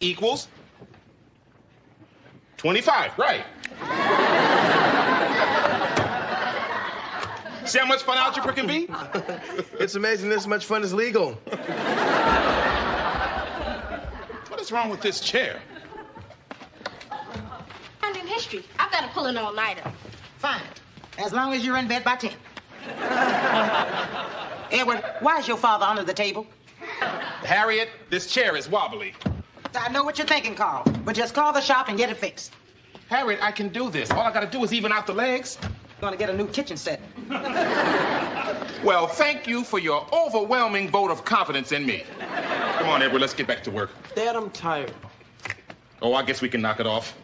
equals 25, right. See how much fun algebra can be? It's amazing this much fun is legal. What is wrong with this chair? I'm in history. I've got to pull an all-nighter. Fine, as long as you're in bed by 10. Edward, why is your father under the table? Harriet, this chair is wobbly. I know what you're thinking, Carl, but just call the shop and get it fixed. Harriet, I can do this. All I gotta do is even out the legs. You're gonna get a new kitchen set. Well, thank you for your overwhelming vote of confidence in me. Come on, Edward, let's get back to work. Dad, I'm tired. Oh, I guess we can knock it off.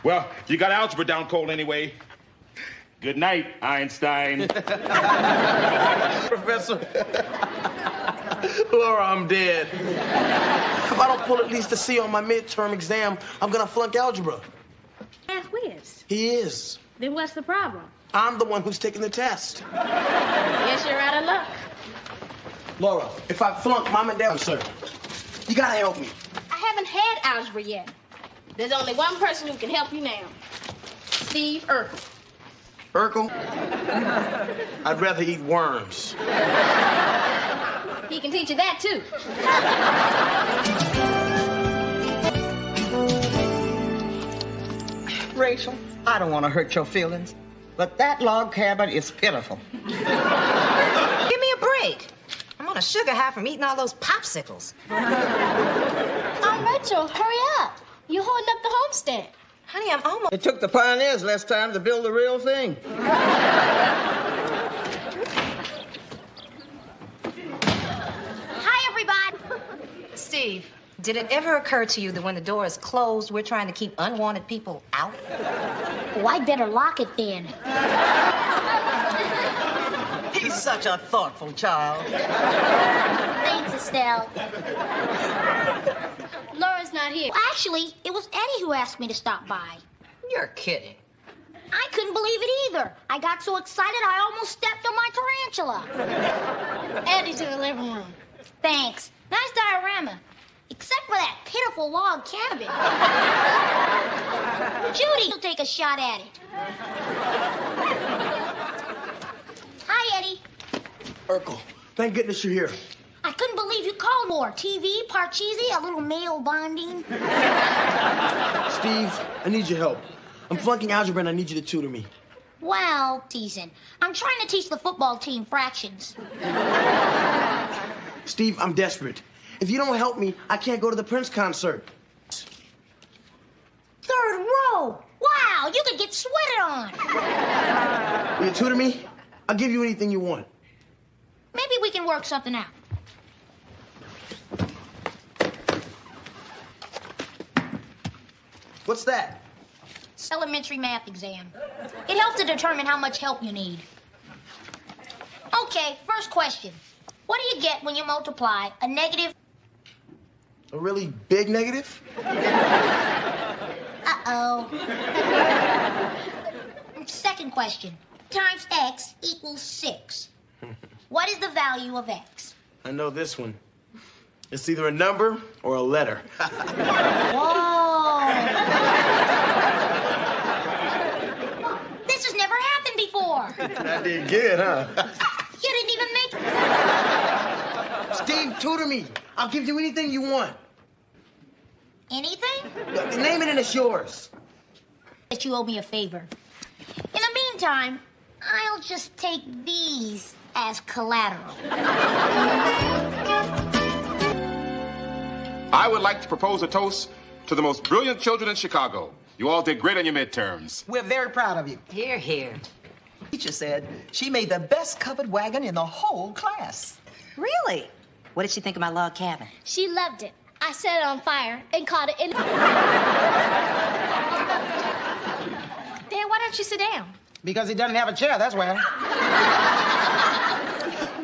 Well, you got algebra down cold anyway. Good night, Einstein. Professor. Laura, I'm dead. If I don't pull at least a C on my midterm exam, I'm gonna flunk algebra. Math whiz. He is. Then what's the problem? I'm the one who's taking the test. Guess you're out of luck. Laura, if I flunk, Mom and Dad, sir, you gotta help me. I haven't had algebra yet. There's only one person who can help you now. Steve Urkel. Urkel? I'd rather eat worms. He can teach you that, too. Rachel, I don't want to hurt your feelings, but that log cabin is pitiful. Give me a break. I'm on a sugar high from eating all those popsicles. Oh, Rachel, hurry up. You're holding up the homestead. Honey, I'm almost... It took the pioneers less time to build the real thing. Hi, everybody. Steve, did it ever occur to you that when the door is closed, we're trying to keep unwanted people out? Oh, I better lock it then. He's such a thoughtful child. Thanks, Estelle. Laura's not here. Well, actually, it was Eddie who asked me to stop by. You're kidding. I couldn't believe it either. I got so excited I almost stepped on my tarantula. Eddie's in the living room. Thanks. Nice diorama. Except for that pitiful log cabin. Judy will take a shot at it. Hi, Eddie. Urkel, thank goodness you're here. I couldn't believe you called more. TV, Parcheesi, a little male bonding. Steve, I need your help. I'm flunking algebra and I need you to tutor me. Well, teasing. I'm trying to teach the football team fractions. Steve, I'm desperate. If you don't help me, I can't go to the Prince concert. Third row. Wow, you could get sweated on. Will you tutor me? I'll give you anything you want. Maybe we can work something out. What's that? It's elementary math exam. It helps to determine how much help you need. Okay, first question. What do you get when you multiply a negative? A really big negative? Uh-oh. Second question. Times x equals 6. What is the value of x? I know this one. It's either a number or a letter. Whoa. This has never happened before. That did good, huh? You didn't even make... Steve, tutor me. I'll give you anything you want. Anything? Name it and it's yours. That you owe me a favor. In the meantime, I'll just take these as collateral. I would like to propose a toast to the most brilliant children in Chicago. You all did great on your midterms. We're very proud of you. Here, here. Teacher said she made the best covered wagon in the whole class. Really? What did she think of my log cabin? She loved it. I set it on fire and caught it in... Dan, why don't you sit down? Because he doesn't have a chair, that's why.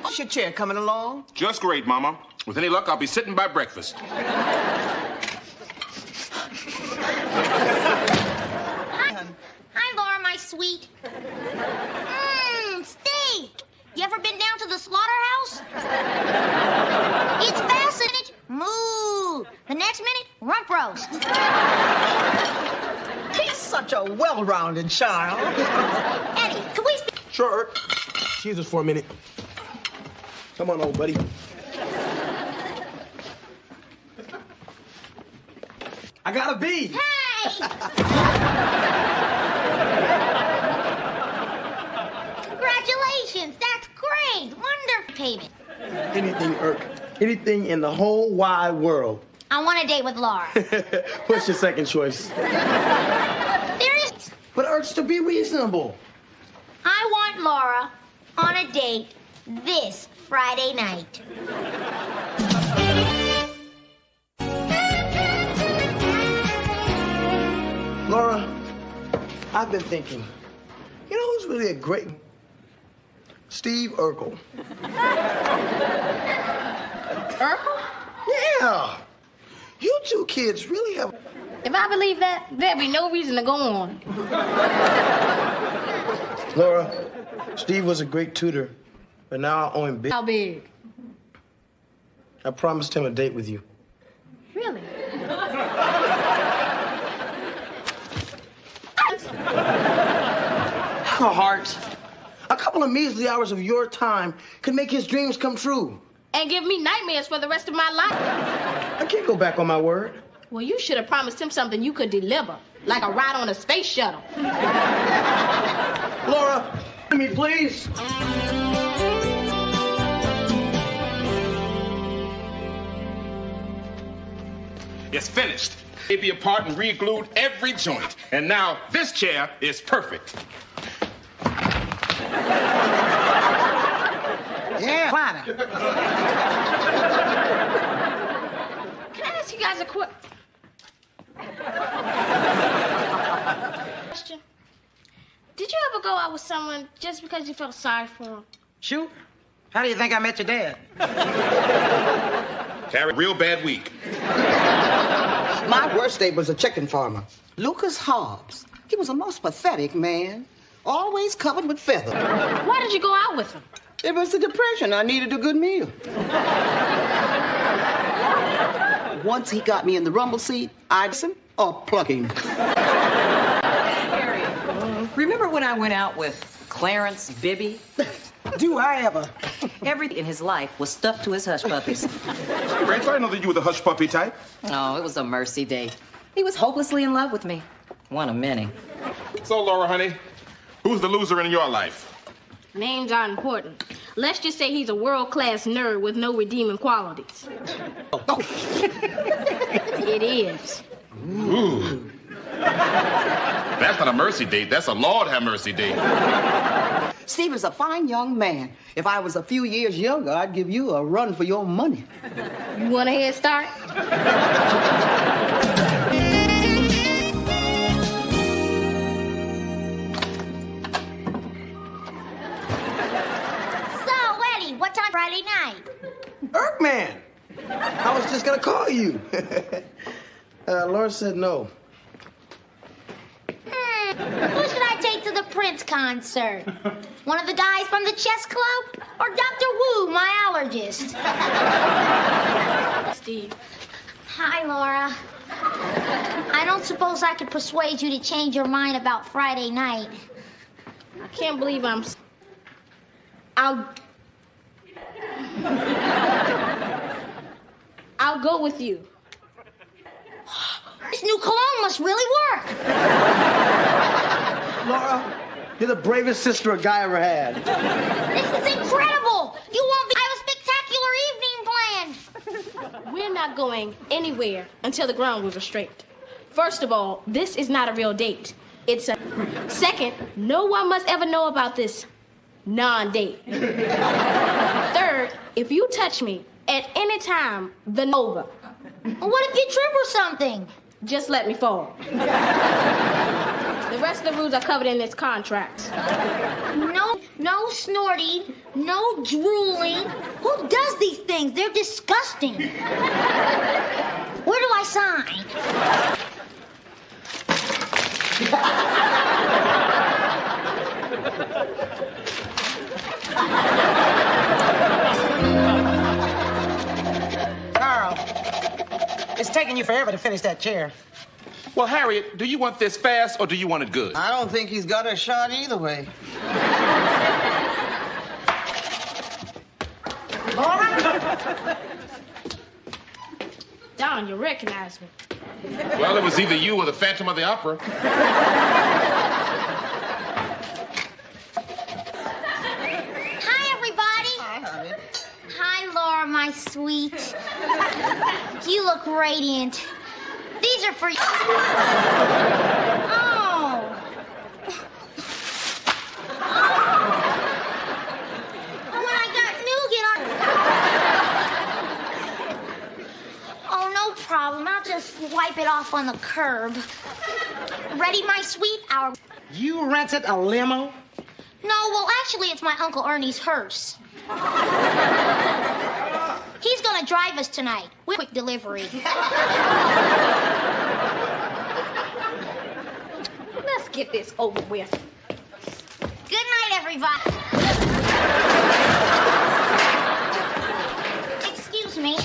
What's your chair coming along? Just great, Mama. With any luck, I'll be sitting by breakfast. Hi, Laura, my sweet. Steak. You ever been down to the slaughterhouse? It's fascinating. Moo. The next minute, rump roast. He's such a well-rounded child. Eddie, can we speak? Sure. Excuse us for a minute. Come on, old buddy. I got a B. Hey! Congratulations, that's great. Wonder payment. Anything, Irk. Anything in the whole wide world. I want a date with Laura. What's your second choice? There is. But Irks, to be reasonable. I want Laura on a date this Friday night. Laura, I've been thinking. You know who's really a great... Steve Urkel. Urkel? Yeah. You two kids really have... If I believe that, there'd be no reason to go on. Laura, Steve was a great tutor, but now I owe him big. How big? I promised him a date with you. Really? Have a heart. A couple of measly hours of your time could make his dreams come true. And give me nightmares for the rest of my life. I can't go back on my word. Well, you should have promised him something you could deliver, like a ride on a space shuttle. Laura, let me please. It's finished. It be apart and re-glued every joint. And now this chair is perfect. Yeah, fine. Can I ask you guys a question? Did you ever go out with someone just because you felt sorry for them? Shoot. How do you think I met your dad? Had a real bad week. My worst date was a chicken farmer, Lucas Hobbs. He was a most pathetic man, always covered with feathers. Why did you go out with him? It was the Depression. I needed a good meal. Once he got me in the rumble seat, I'd listen or plug him. Remember when I went out with Clarence Bibby? Do I ever? Everything in his life was stuffed to his hush puppies. Rachel, I know that you were the hush puppy type. Oh, it was a mercy date. He was hopelessly in love with me. One of many. So, Laura, honey, who's the loser in your life? Names aren't important. Let's just say he's a world-class nerd with no redeeming qualities. It is. Ooh. That's not a mercy date. That's a Lord have mercy date. Steve is a fine young man. If I was a few years younger, I'd give you a run for your money. You want a head start? So, Eddie, what time Friday night? Irkman! I was just gonna call you. Laura said no. Who should I take to the Prince concert? One of the guys from the chess club? Or Dr. Wu, my allergist? Steve. Hi, Laura. I don't suppose I could persuade you to change your mind about Friday night. I can't believe I'll go with you. This new cologne must really work. Laura, you're the bravest sister a guy ever had. This is incredible. You won't have a spectacular evening planned. We're not going anywhere until the ground rules are straight. First of all, this is not a real date. It's a... Second, no one must ever know about this non-date. Third, if you touch me at any time, then over. What if you trip or something? Just let me fall. The rest of the rules are covered in this contract. No snorting, no drooling. Who does these things? They're disgusting. Where do I sign? Carl, it's taking you forever to finish that chair. Well, Harriet, do you want this fast or do you want it good? I don't think he's got a shot either way. Don, you recognize me. Well, it was either you or the Phantom of the Opera. Hi, everybody. Hi, honey. Hi, Laura, my sweet. You look radiant. These are for you. Oh. When I got nougat on. Oh, no problem. I'll just wipe it off on the curb. Ready, my sweet? You rented a limo? No, well, actually, it's my Uncle Ernie's hearse. He's gonna drive us tonight. Quick delivery. Let's get this over with. Good night, everybody. Excuse me.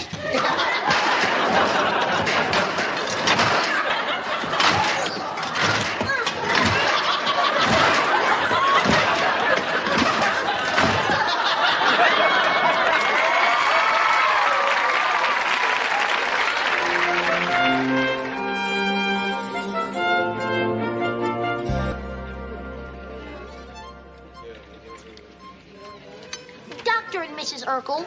Dr. and Mrs. Urkel.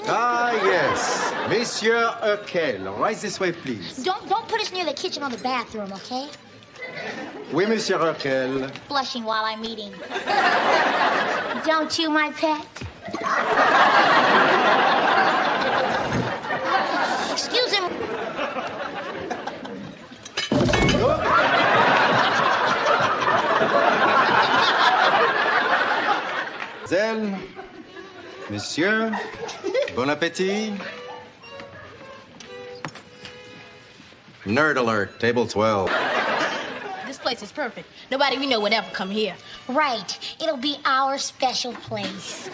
Ah, yes. Monsieur Urkel. Right this way, please. Don't put us near the kitchen or the bathroom, okay? Oui, Monsieur Urkel. Blushing while I'm eating. Don't you, my pet? Excuse him. Mademoiselle, Monsieur, bon appétit. Nerd alert, table 12. This place is perfect. Nobody we know would ever come here. Right. It'll be our special place.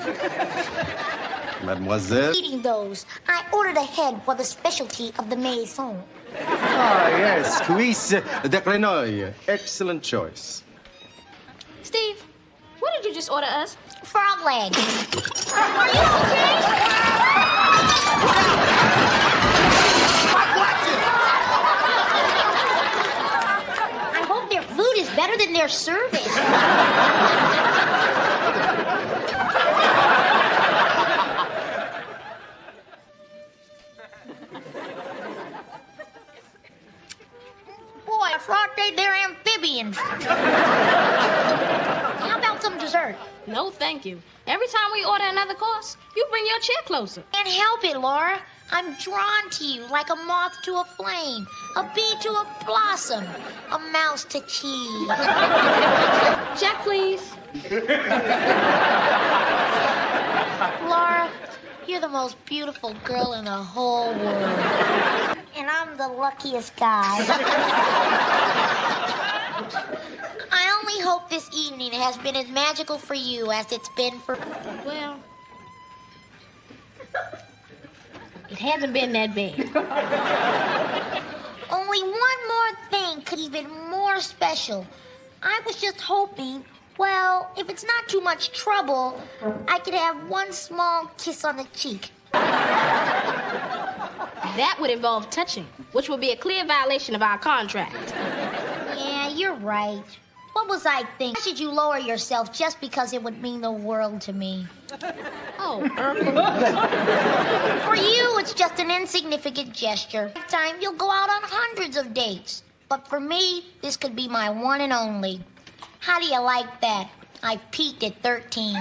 Mademoiselle. Eating those, I ordered ahead for the specialty of the maison. Ah, yes, cuisse de Grenouille. Excellent choice. Steve, what did you just order us? Frog leg. Are you okay? I hope their food is better than their service. Boy, I thought they're amphibians. How about some dessert? No, thank you. Every time we order another course, you bring your chair closer. Can't help it, Laura. I'm drawn to you like a moth to a flame, a bee to a blossom, a mouse to cheese. Check, please. Laura, you're the most beautiful girl in the whole world. And I'm the luckiest guy. I only hope this evening has been as magical for you as it's been for... Well, it hasn't been that bad. Only one more thing could be even more special. I was just hoping, well, if it's not too much trouble, I could have one small kiss on the cheek. That would involve touching, which would be a clear violation of our contract. Yeah, you're right. What was I thinking? Why should you lower yourself just because it would mean the world to me? Oh, Urkel. For you, it's just an insignificant gesture. Next time, you'll go out on hundreds of dates. But for me, this could be my one and only. How do you like that? I peaked at 13.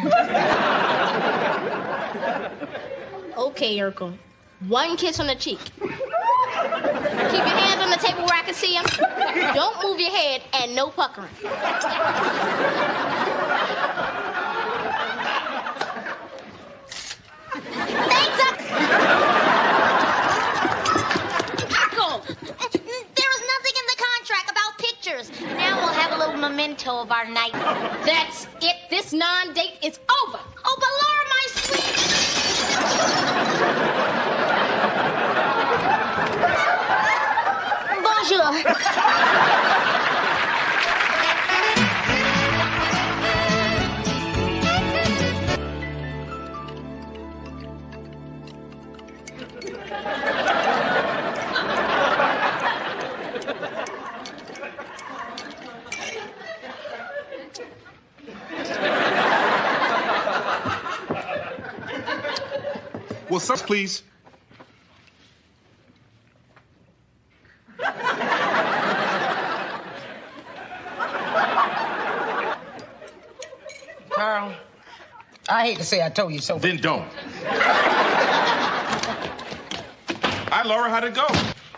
Okay, Urkel. One kiss on the cheek. Keep your hands on the table where I can see them. Don't move your head and no puckering. Thanks, Urkel! There was nothing in the contract about pictures. Now we'll have a little memento of our night. That's it. This non-date is over. Oh, but Laura, my sweet... bonjour. Well, sir, please. Carl, I hate to say I told you so. Then don't. Hi, Laura, how'd it go?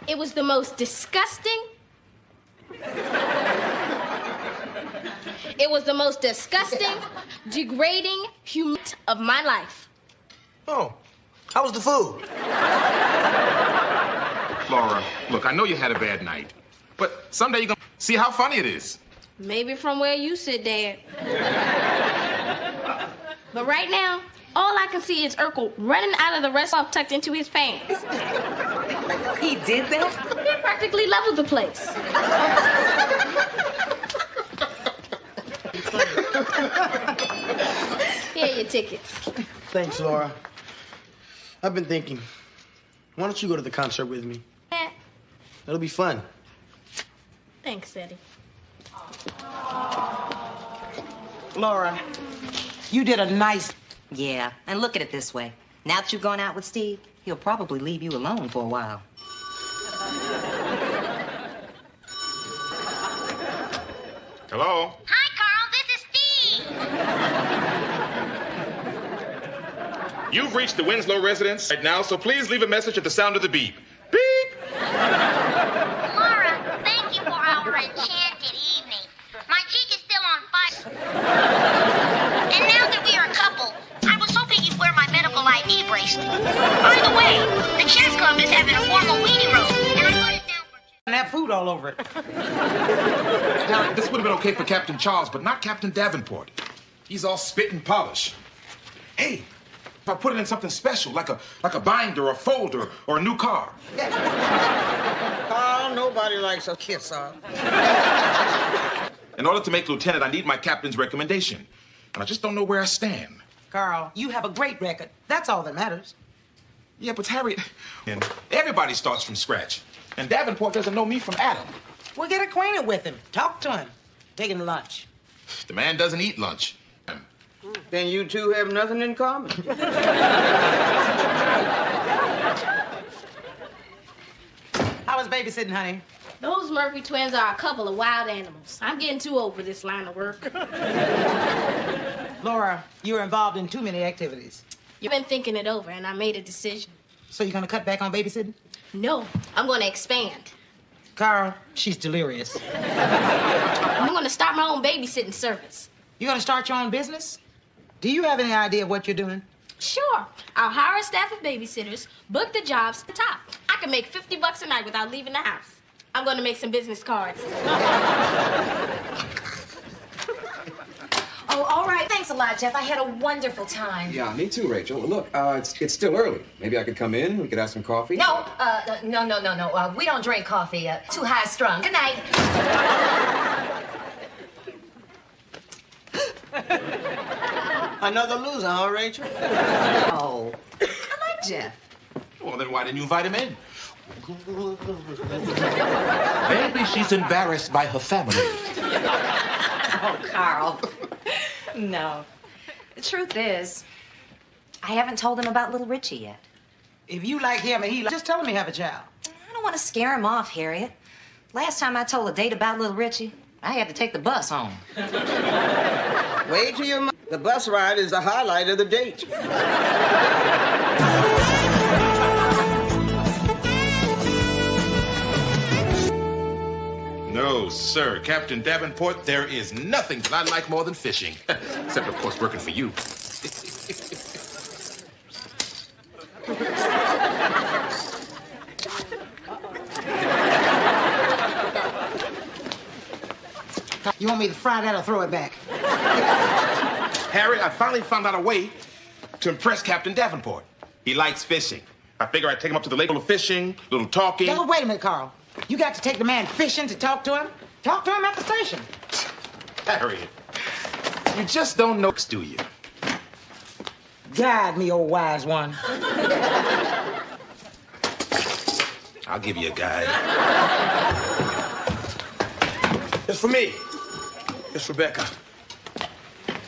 It was the most disgusting. It was the most disgusting, degrading humiliation of my life. Oh, how was the food? Laura, look, I know you had a bad night, but someday you're gonna see how funny it is. Maybe from where you sit, Dad. But right now, all I can see is Urkel running out of the restaurant tucked into his pants. He did that? He practically leveled the place. Here are your tickets. Thanks, Laura. I've been thinking, why don't you go to the concert with me? It'll be fun. Thanks, Eddie. Laura, you did a nice... Yeah, and look at it this way. Now that you've gone out with Steve, he'll probably leave you alone for a while. Hello? Hi, Carl. This is Steve. You've reached the Winslow residence right now, so please leave a message at the sound of the beep. Beep! Laura, thank you for our enchanted evening. My cheek is still on fire. And now that we are a couple, I was hoping you'd wear my medical ID bracelet. By the way, the chess club is having a formal weenie roast, and I put it down for two. And that food all over it. Now, this would have been okay for Captain Charles, but not Captain Davenport. He's all spit and polish. Hey, if I put it in something special, like a binder, a folder, or a new car. Carl, nobody likes a kiss, huh? In order to make lieutenant, I need my captain's recommendation. And I just don't know where I stand. Carl, you have a great record. That's all that matters. Yeah, but Harriet, and everybody starts from scratch. And Davenport doesn't know me from Adam. Well, get acquainted with him. Talk to him. Take him to lunch. The man doesn't eat lunch. Then you two have nothing in common. How was babysitting, honey? Those Murphy twins are a couple of wild animals. I'm getting too old for this line of work. Laura, you're involved in too many activities. You've been thinking it over, and I made a decision. So you're gonna cut back on babysitting? No, I'm going to expand. Carl, she's delirious. I'm going to start my own babysitting service. You're gonna start your own business? Do you have any idea of what you're doing? Sure. I'll hire a staff of babysitters, book the jobs to the top. I can make $50 a night without leaving the house. I'm going to make some business cards. Oh, all right. Thanks a lot, Jeff. I had a wonderful time. Yeah, me too, Rachel. Look, it's still early. Maybe I could come in. We could have some coffee. No. We don't drink coffee. Too high strung. Good night. Another loser, huh, Rachel? Oh, I like Jeff. Well, then why didn't you invite him in? Maybe she's embarrassed by her family. Oh, Carl. No. The truth is, I haven't told him about little Richie yet. If you like him and he like, just tell him you have a child. I don't want to scare him off, Harriet. Last time I told a date about little Richie, I had to take the bus home. Wait till your the bus ride is the highlight of the date. No, sir. Captain Davenport, there is nothing that I like more than fishing. Except, of course, working for you. You want me to fry that or throw it back? Harry, I finally found out a way to impress Captain Davenport. He likes fishing. I figure I'd take him up to the lake, a little fishing, a little talking. No, wait a minute, Carl. You got to take the man fishing to talk to him? Talk to him at the station. Harriet, you just don't know, do you? Guide me, old wise one. I'll give you a guide. It's for me. It's Rebecca.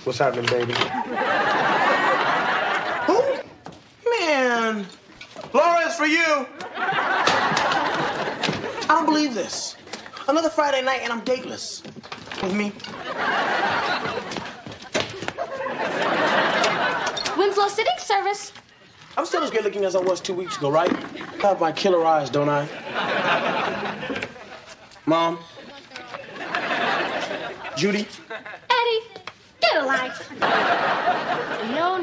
What's happening, baby? Who? Man, Laura, it's for you. I don't believe this. Another Friday night and I'm dateless. With me? Winslow sitting service. I'm still as good looking as I was 2 weeks ago, right? I have my killer eyes, don't I? Mom? Judy? Eddie, get a life.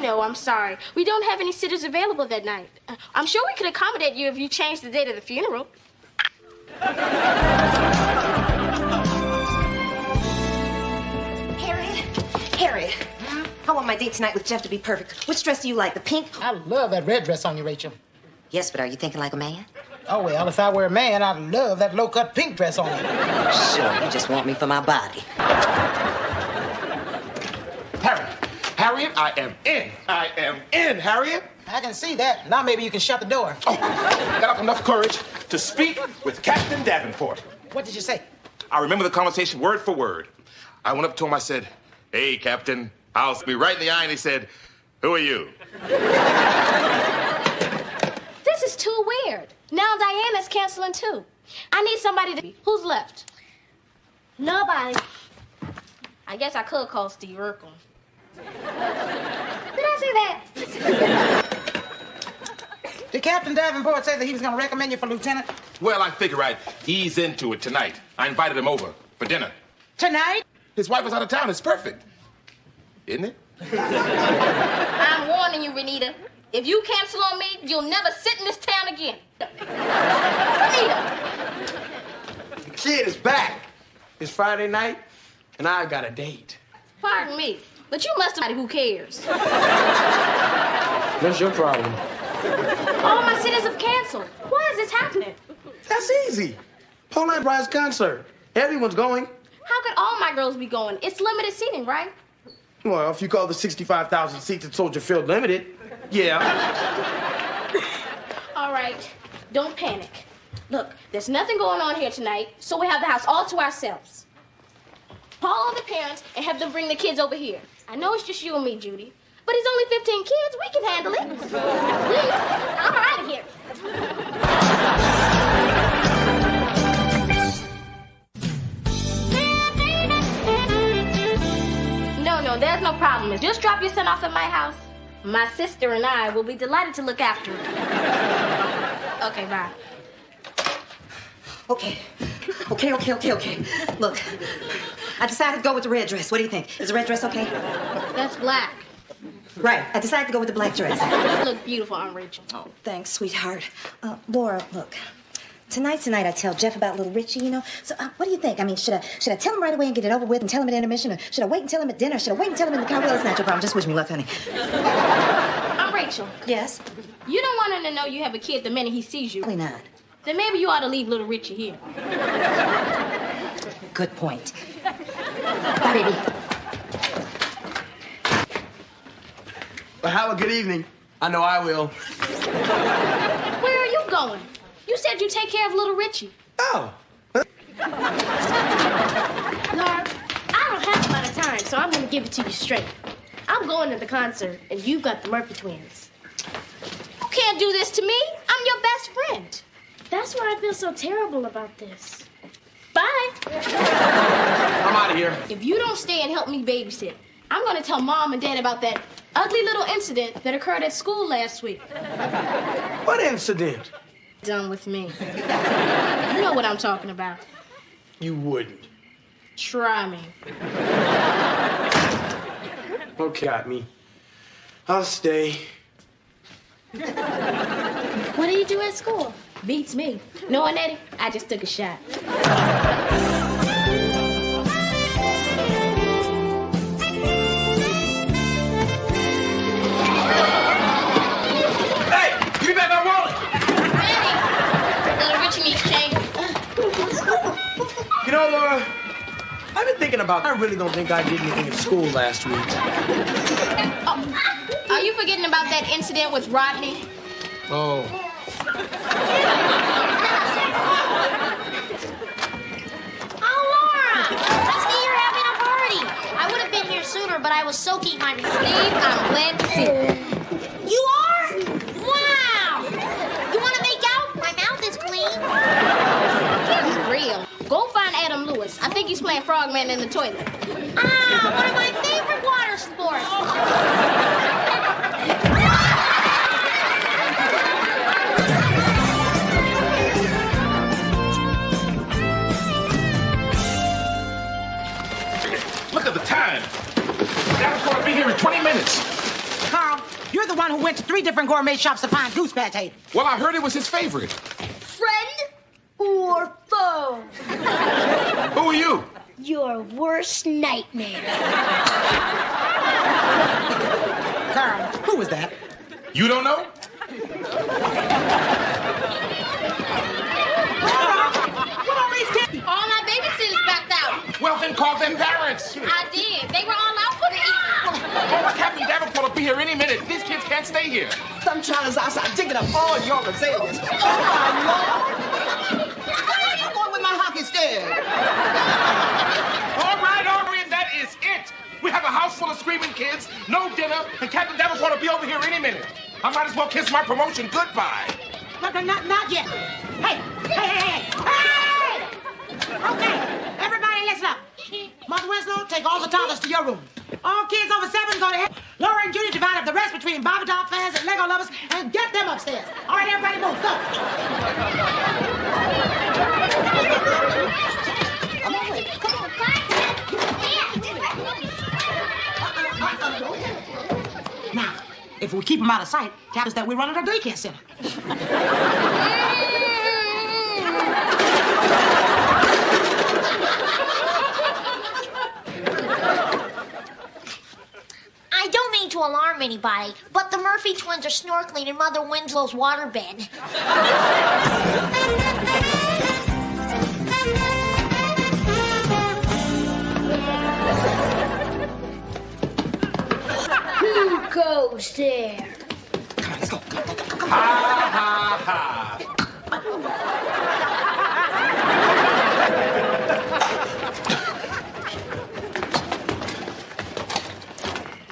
No, I'm sorry. We don't have any sitters available that night. I'm sure we could accommodate you if you changed the date of the funeral. Harriet, I want my date tonight with Jeff to be perfect. Which dress do you like, the pink? I love that red dress on you, Rachel. Yes, but are you thinking like a man? Oh, well, if I were a man, I'd love that low-cut pink dress on you. Sure, you just want me for my body. Harriet, I am in. I am in, Harriet. I can see that. Now maybe you can shut the door. Oh, got up enough courage to speak with Captain Davenport. What did you say? I remember the conversation word for word. I went up to him, I said, "Hey, Captain." I'll be right in the eye, and he said, "Who are you?" This is too weird. Now Diana's canceling too. I need somebody to... Who's left? Nobody. I guess I could call Steve Urkel. Did I say that? Did Captain Davenport say that he was going to recommend you for lieutenant? Well, I figure I'd ease into it tonight. I invited him over for dinner. Tonight? His wife was out of town. It's perfect. Isn't it? I'm warning you, Renita. If you cancel on me, you'll never sit in this town again. Renita! The kid is back. It's Friday night, and I got a date. Pardon me, but you must have... Who cares? What's your problem? All my sitters have canceled. Why is this happening? That's easy. Paul and Brian's concert. Everyone's going. How could all my girls be going? It's limited seating, right? Well, if you call the 65,000 seats at Soldier Field limited, yeah. All right, don't panic. Look, there's nothing going on here tonight, so we have the house all to ourselves. Call all the parents and have them bring the kids over here. I know it's just you and me, Judy, but it's only 15 kids. We can handle it. Please, I'm out of here. No, there's no problem. Just drop your son off at my house. My sister and I will be delighted to look after him. Okay, bye. Okay. Look, I decided to go with the red dress. What do you think? Is the red dress okay? That's black. Right. I decided to go with the black dress. You look beautiful, Aunt Rachel. Oh, thanks, sweetheart. Laura, look. Tonight's the night I tell Jeff about little Richie, you know. So what do you think? I mean, should I tell him right away and get it over with and tell him at intermission? Or should I wait and tell him at dinner? Should I wait and tell him in the car? Well, it's not your problem. Just wish me luck, honey. Aunt Rachel. Yes? You don't want him to know you have a kid the minute he sees you. Probably not. Then maybe you ought to leave little Richie here. Good point. Bye, baby. Well, have a good evening. I know I will. Where are you going? You said you'd take care of little Richie. Oh. Laura, I don't have a lot of time, so I'm going to give it to you straight. I'm going to the concert, and you've got the Murphy twins. You can't do this to me. I'm your best friend. That's why I feel so terrible about this. Bye. I'm out of here. If you don't stay and help me babysit, I'm going to tell Mom and Dad about that ugly little incident that occurred at school last week. What incident? Done with me. You know what I'm talking about. You wouldn't. Try me. Okay, got me. I'll stay. What do you do at school? Beats me. No, Eddie, I just took a shot. Hey, give me back my wallet. Little Richie needs change. thinking about. I really don't think I did anything at school last week. Oh, are you forgetting about that incident with Rodney? Oh. Oh, Laura! I see you're having a party. I would have been here sooner, but I was soaking my sleeve. I'm glad to see. You are? Wow! You want to make out? My mouth is clean. It's real. Go find Adam Lewis. I think he's playing Frogman in the toilet. Ah, one of my favorite water sports. Look at the time. Davenport will be here in 20 minutes. Carl, you're the one who went to 3 different gourmet shops to find goose pate. Well, I heard it was his favorite. Friend or foe? Who are you? Your worst nightmare. Carl, who was that? You don't know? All my babysitters backed out. Well, then call them parents. I did. They were all out for the evening. Oh, Captain Davenport will be here any minute. These kids can't stay here. Some child is outside digging up all your Mercedes. Oh, my Lord. I'm going with my hockey stick. All right, and that is it. We have a house full of screaming kids, no dinner, and Captain Davenport will be over here any minute. I might as well kiss my promotion goodbye. No, not yet. Hey! Okay, everybody listen up. Mother Winslow, take all the toddlers to your room. All kids over 7 go to hell. Laura and Judy divide up the rest between Bobby doll fans and Lego lovers and get them upstairs. All right, everybody move, go. Come on, wait. Come on. Now, if we keep them out of sight, tell us that we're running a daycare center. I don't mean to alarm anybody, but the Murphy twins are snorkeling in Mother Winslow's waterbed. Who goes there? Come on, let's go. Ha, ha, ha.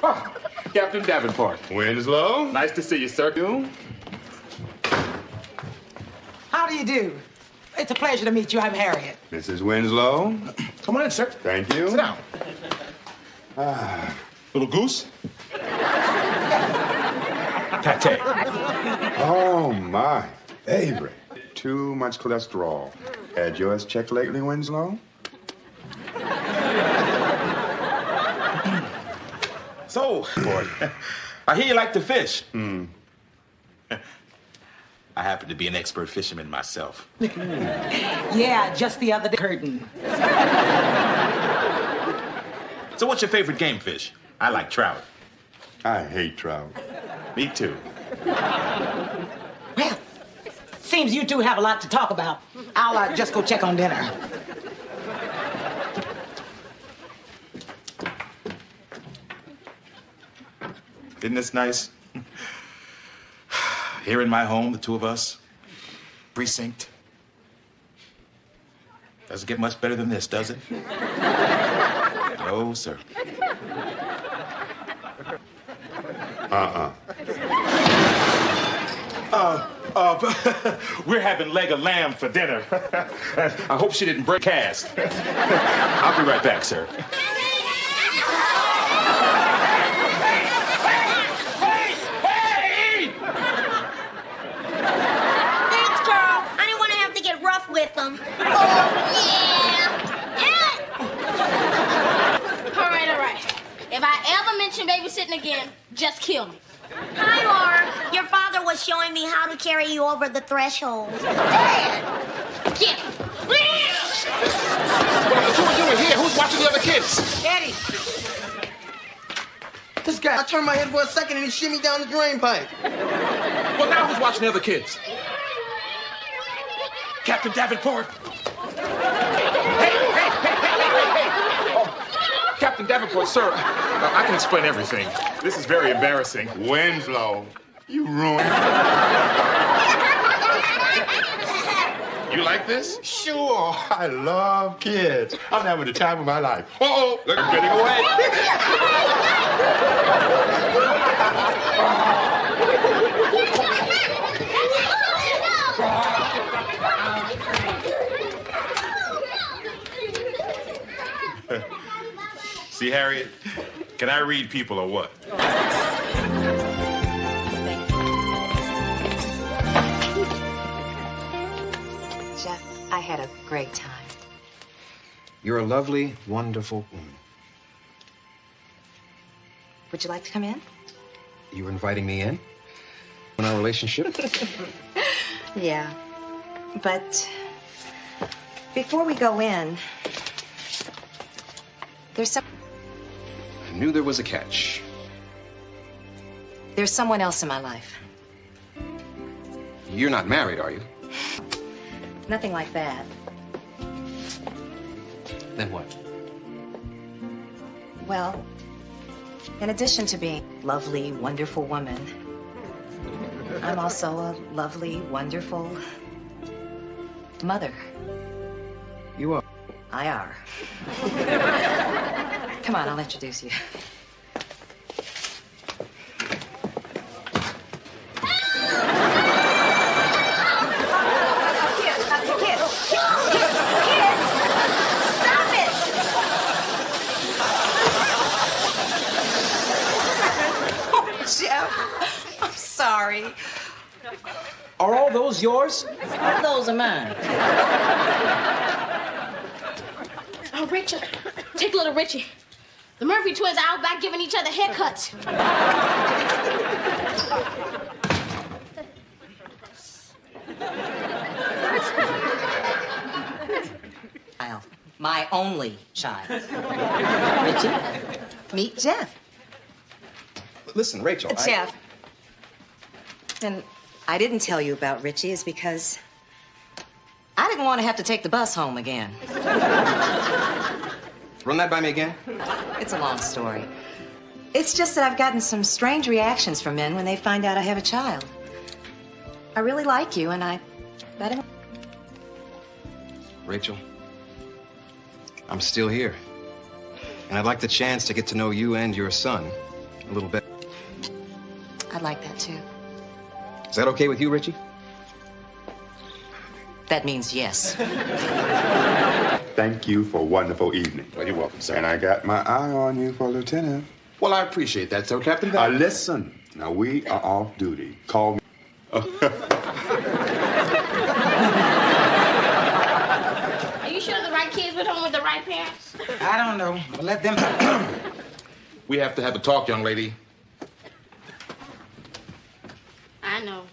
Oh, Captain Davenport. Winslow? Nice to see you, sir. How do you do? It's a pleasure to meet you. I'm Harriet. Mrs. Winslow? Come on in, sir. Thank you. Sit down. Little goose? Pate. Oh, my favorite. Too much cholesterol. Had yours checked lately, Winslow? So, boy, I hear you like to fish. I happen to be an expert fisherman myself. Yeah, just the other day. Curtain. So what's your favorite game fish? I like trout. I hate trout. Me too. Well, seems you two have a lot to talk about. I'll just go check on dinner. Isn't this nice? Here in my home, the two of us. Precinct. Doesn't get much better than this, does it? No, sir. We're having leg of lamb for dinner. I hope she didn't break cast. I'll be right back, sir. Thanks, Carl. I didn't want to have to get rough with them. Oh, yeah. All right. If I ever mention babysitting again, just kill me. Hi, Laura. Your father was showing me how to carry you over the threshold. Get him. What are you doing here? Who's watching the other kids? Eddie. This guy, I turned my head for a second and he shimmied down the drain pipe. Well, now who's watching the other kids? Captain Davenport. Hey. Captain Davenport, sir, I can explain everything. This is very embarrassing. Winslow, you ruined. You like this? Sure, I love kids. I'm having the time of my life. Uh-oh, look, I'm getting away. See, Harriet, can I read people or what? Jeff, I had a great time. You're a lovely, wonderful woman. Would you like to come in? You were inviting me in our relationship? Yeah. But before we go in, there's I knew there was a catch. there's someone else in my life. You're not married, are you? Nothing like that. Then what? Well, in addition to being a lovely, wonderful woman, I'm also a lovely, wonderful mother. You are. I are. Come on, I'll introduce you. Jeff, I'm sorry. Are all those yours? Those are mine. Oh, Rachel, take little Richie. The Murphy twins are out back giving each other haircuts. Child. My only child. Richie, meet Jeff. Listen, Rachel, Jeff. And I didn't tell you about Richie is because I didn't want to have to take the bus home again. Run that by me again? It's a long story. It's just that I've gotten some strange reactions from men when they find out I have a child. I really like you, and I let him. Rachel, I'm still here. And I'd like the chance to get to know you and your son a little better. I'd like that, too. Is that okay with you, Richie? That means yes. Thank you for a wonderful evening. Well, you're welcome, sir. And I got my eye on you for Lieutenant. Well, I appreciate that, sir, Captain. Listen. Now, we are off duty. Call me. Are you sure the right kids went home with the right parents? I don't know. But let them. We have to have a talk, young lady. I know.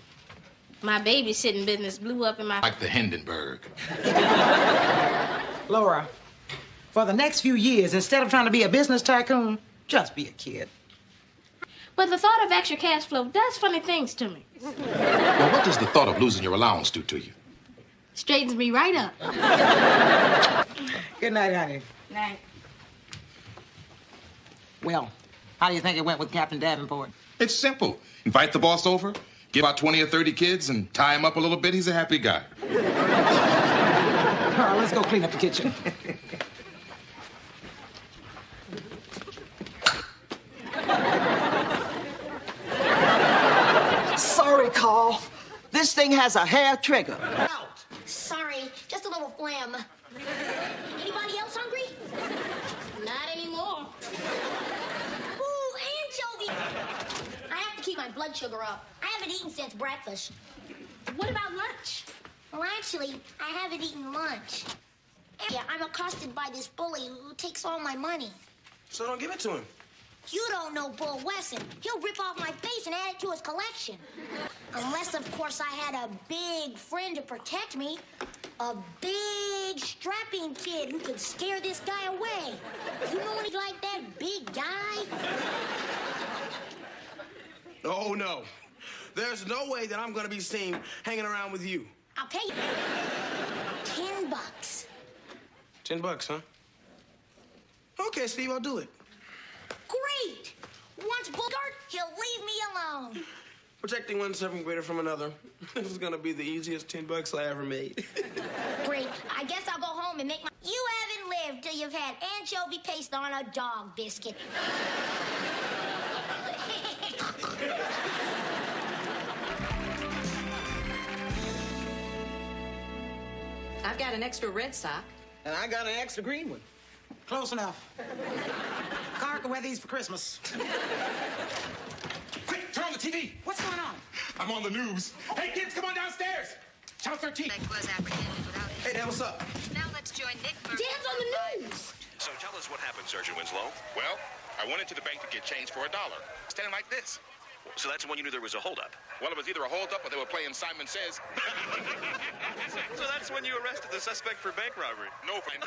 My babysitting business blew up in my... Like the Hindenburg. Laura, for the next few years, instead of trying to be a business tycoon, just be a kid. But the thought of extra cash flow does funny things to me. Well, what does the thought of losing your allowance do to you? Straightens me right up. Good night, honey. Night. Well, how do you think it went with Captain Davenport? It's simple. Invite the boss over, give out 20 or 30 kids, and tie him up a little bit. He's a happy guy. All right, let's go clean up the kitchen. Sorry, Carl. This thing has a hair trigger. Sorry, just a little phlegm. Anybody else hungry? Not anymore. Ooh, anchovy! I have to keep my blood sugar up. I haven't eaten since breakfast. What about lunch? Well, actually, I haven't eaten lunch. Yeah, I'm accosted by this bully who takes all my money. So don't give it to him. You don't know Bull Wesson. He'll rip off my face and add it to his collection. Unless, of course, I had a big friend to protect me. A big, strapping kid who could scare this guy away. You know any like that big guy? Oh, no. There's no way that I'm going to be seen hanging around with you. I'll pay you. $10. $10, huh? Okay, Steve, I'll do it. Great! Once Bogart, he'll leave me alone. Protecting one seventh grader from another. This is gonna be the easiest $10 I ever made. Great. I guess I'll go home and make my... You haven't lived till you've had anchovy paste on a dog biscuit. I've got an extra red sock. And I got an extra green one. Close enough. Carl can wear these for Christmas. Quick, turn on the TV. What's going on? I'm on the news. Hey, kids, come on downstairs. Channel 13. Was apprehended without it. Hey, Dad, what's up? Now let's join Nick for... Dan's on the news. So tell us what happened, Sergeant Winslow. Well, I went into the bank to get change for $1. Standing like this. So that's when you knew there was a holdup. Well, it was either a holdup or they were playing Simon Says. So that's when you arrested the suspect for bank robbery. No, friend.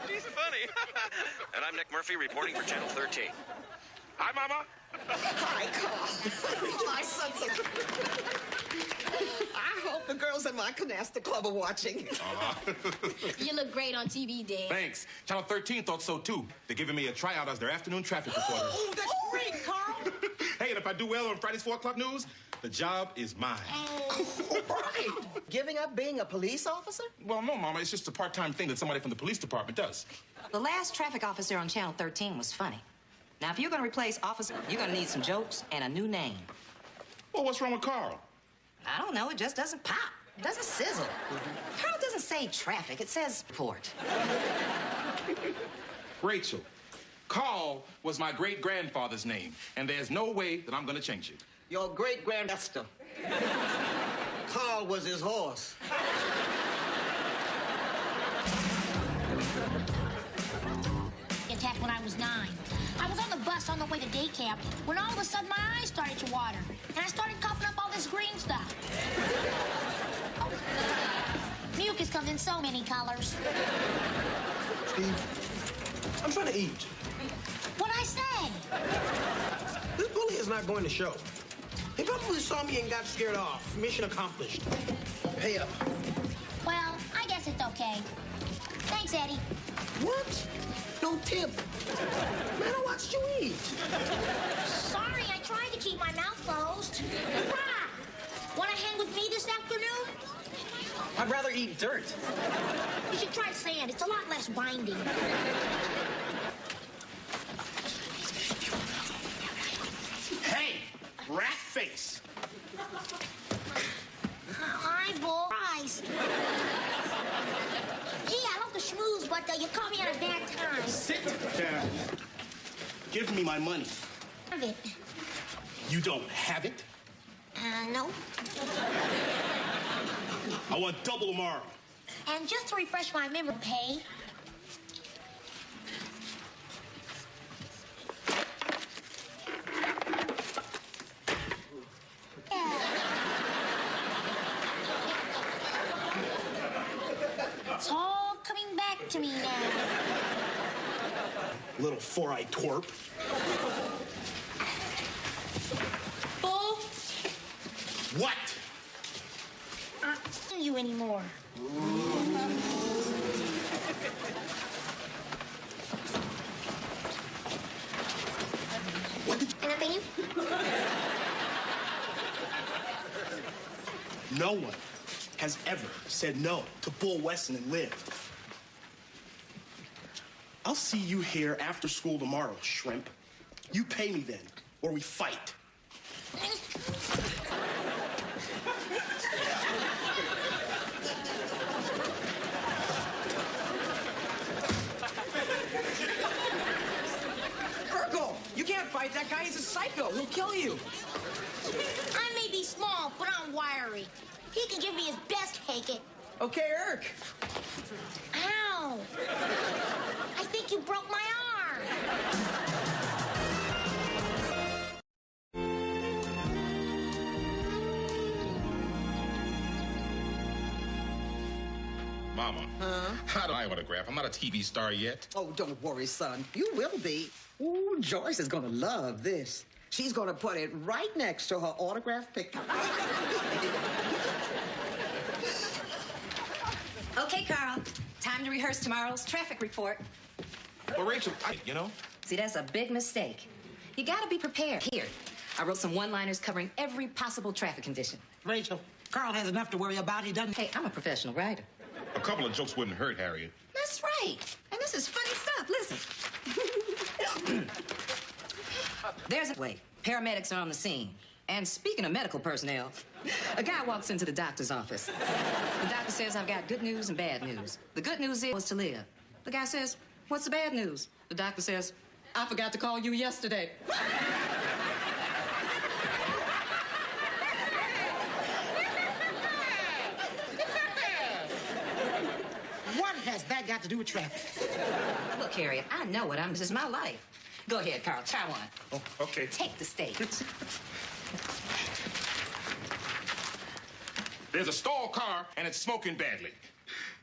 He's funny. And I'm Nick Murphy reporting for Channel 13. Hi, Mama. Hi, Carl. My son's I hope the girls in my canasta club are watching. You look great on TV, Dan. Thanks. Channel 13 thought so, too. They're giving me a tryout as their afternoon traffic reporter. Oh, that's great, Carl. Hey, and if I do well on Friday's 4 o'clock news, the job is mine. Right. Giving up being a police officer? Well, no, Mama. It's just a part-time thing that somebody from the police department does. The last traffic officer on Channel 13 was funny. Now, if you're going to replace officer, you're going to need some jokes and a new name. Well, what's wrong with Carl? I don't know. It just doesn't pop. It doesn't sizzle. Carl doesn't say traffic. It says report. Rachel, Carl was my great-grandfather's name, and there's no way that I'm going to change it. Your great-grandmaster. Carl was his horse. Attacked when I was 9. I was on the bus on the way to day camp when all of a sudden my eyes started to water, and I started coughing up all this green stuff. Mucus comes in so many colors. Steve, I'm trying to eat. What'd I say? This bully is not going to show. He probably saw me and got scared off. Mission accomplished. Pay up. Well, I guess it's okay. Thanks, Eddie. What? No tip. Man, I watched you eat. Sorry, I tried to keep my mouth closed. Ah! Want to hang with me this afternoon? I'd rather eat dirt. You should try sand. It's a lot less binding. Hey, rat face. Hi, boys. Gee, I love the schmooze, but you caught me at a bad time. Sit down. Give me my money. Have it. You don't have it? No. I want double tomorrow. And just to refresh my memory, pay. It's all coming back to me now. Little four-eyed twerp. Bull. What? Not you anymore. What did Anything? No one has ever said no to Bull Weston and Liv. I'll see you here after school tomorrow, shrimp. You pay me then, or we fight. Urkel, you can't fight that guy. He's a psycho. He'll kill you. I may be small, but I'm wiry. He can give me his best take it. Okay, Urk. Ow! I think you broke my arm. Mama. Huh? How do I autograph? I'm not a TV star yet. Oh, don't worry, son. You will be. Ooh, Joyce is gonna love this. She's gonna put it right next to her autographed picture. Okay, Carl. Time to rehearse tomorrow's traffic report. Well, Rachel, you know? See, that's a big mistake. You gotta be prepared. Here, I wrote some one-liners covering every possible traffic condition. Rachel, Carl has enough to worry about. He doesn't. Hey, I'm a professional writer. A couple of jokes wouldn't hurt, Harriet. That's right. And this is funny stuff. Listen. There's a way. Paramedics are on the scene. And speaking of medical personnel, a guy walks into the doctor's office. The doctor says, I've got good news and bad news. The good news is to live. The guy says, what's the bad news? The doctor says, I forgot to call you yesterday. What has that got to do with traffic? Look, Harriet, I know what this is my life. Go ahead, Carl, try one. Oh, okay. Take the stage. There's a stalled car, and it's smoking badly.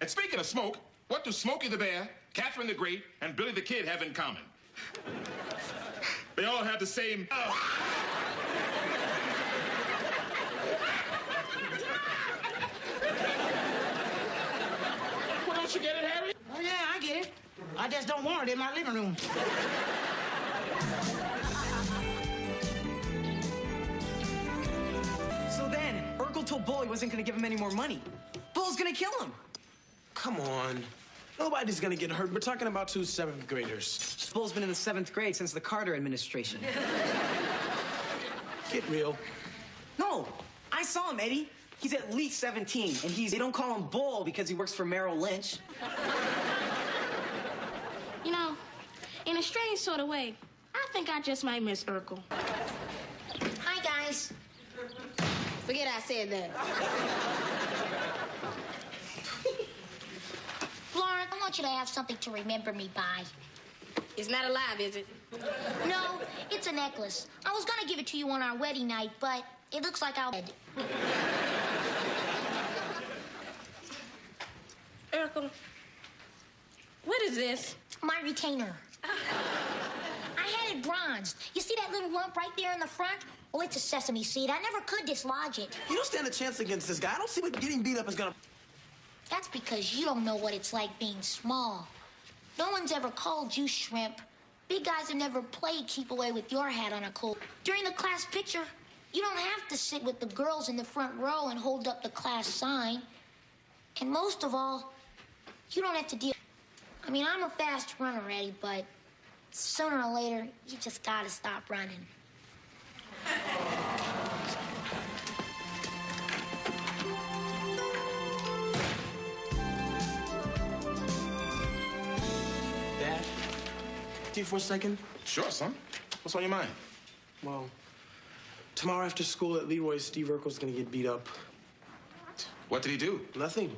And speaking of smoke, what do Smokey the Bear, Catherine the Great, and Billy the Kid have in common? They all have the same... Well, don't you get it, Harry? Oh, yeah, I get it. I just don't want it in my living room. So then, Urkel told Bull he wasn't gonna give him any more money. Bull's gonna kill him. Come on. Nobody's gonna get hurt. We're talking about 2 7th graders. Bull's been in the 7th grade since the Carter administration. Get real. No, I saw him, Eddie. He's at least 17, and they don't call him Bull because he works for Merrill Lynch. You know, in a strange sort of way, I think I just might miss Urkel. Hi, guys. Forget I said that. Florence, I want you to have something to remember me by. It's not alive, is it? No, it's a necklace. I was gonna give it to you on our wedding night, but it looks like I'll... Urkel, what is this? My retainer. I had it bronzed. You see that little lump right there in the front? Well, it's a sesame seed. I never could dislodge it. You don't stand a chance against this guy. I don't see what getting beat up is gonna... That's because you don't know what it's like being small. No one's ever called you shrimp. Big guys have never played keep away with your hat on a cool. During the class picture, you don't have to sit with the girls in the front row and hold up the class sign. And most of all, you don't have to deal... I mean, I'm a fast runner, Eddie, but sooner or later, you just gotta stop running. Dad, do you for a second? Sure, son. What's on your mind? Well, tomorrow after school at Leroy, Steve Urkel's gonna get beat up. What did he do? Nothing.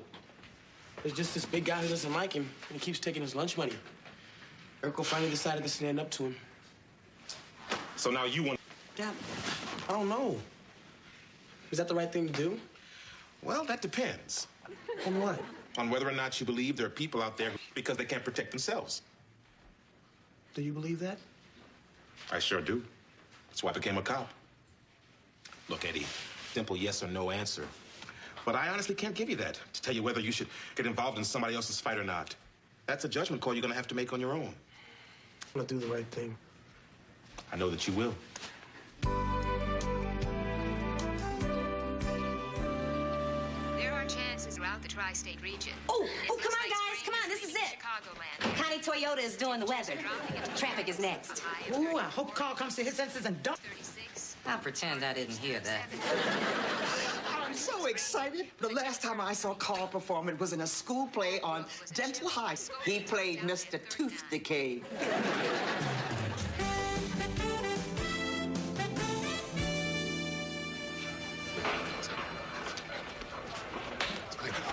There's just this big guy who doesn't like him, and he keeps taking his lunch money. Urkel finally decided to stand up to him. So now you want... Dad, I don't know. Is that the right thing to do? Well, that depends. On what? On whether or not you believe there are people out there because they can't protect themselves. Do you believe that? I sure do. That's why I became a cop. Look, Eddie, simple yes or no answer. But I honestly can't give you that to tell you whether you should get involved in somebody else's fight or not. That's a judgment call you're going to have to make on your own. I'm going to do the right thing. I know that you will. There are chances throughout the tri-state region. Oh, come on, guys. Come on, this is it. Connie Toyota is doing the weather. Traffic is next. Ooh, I hope Carl comes to his senses and don't... I'll pretend I didn't hear that. I'm so excited. The last time I saw Carl perform, it was in a school play on Dental High. He played Mr. Tooth Decay.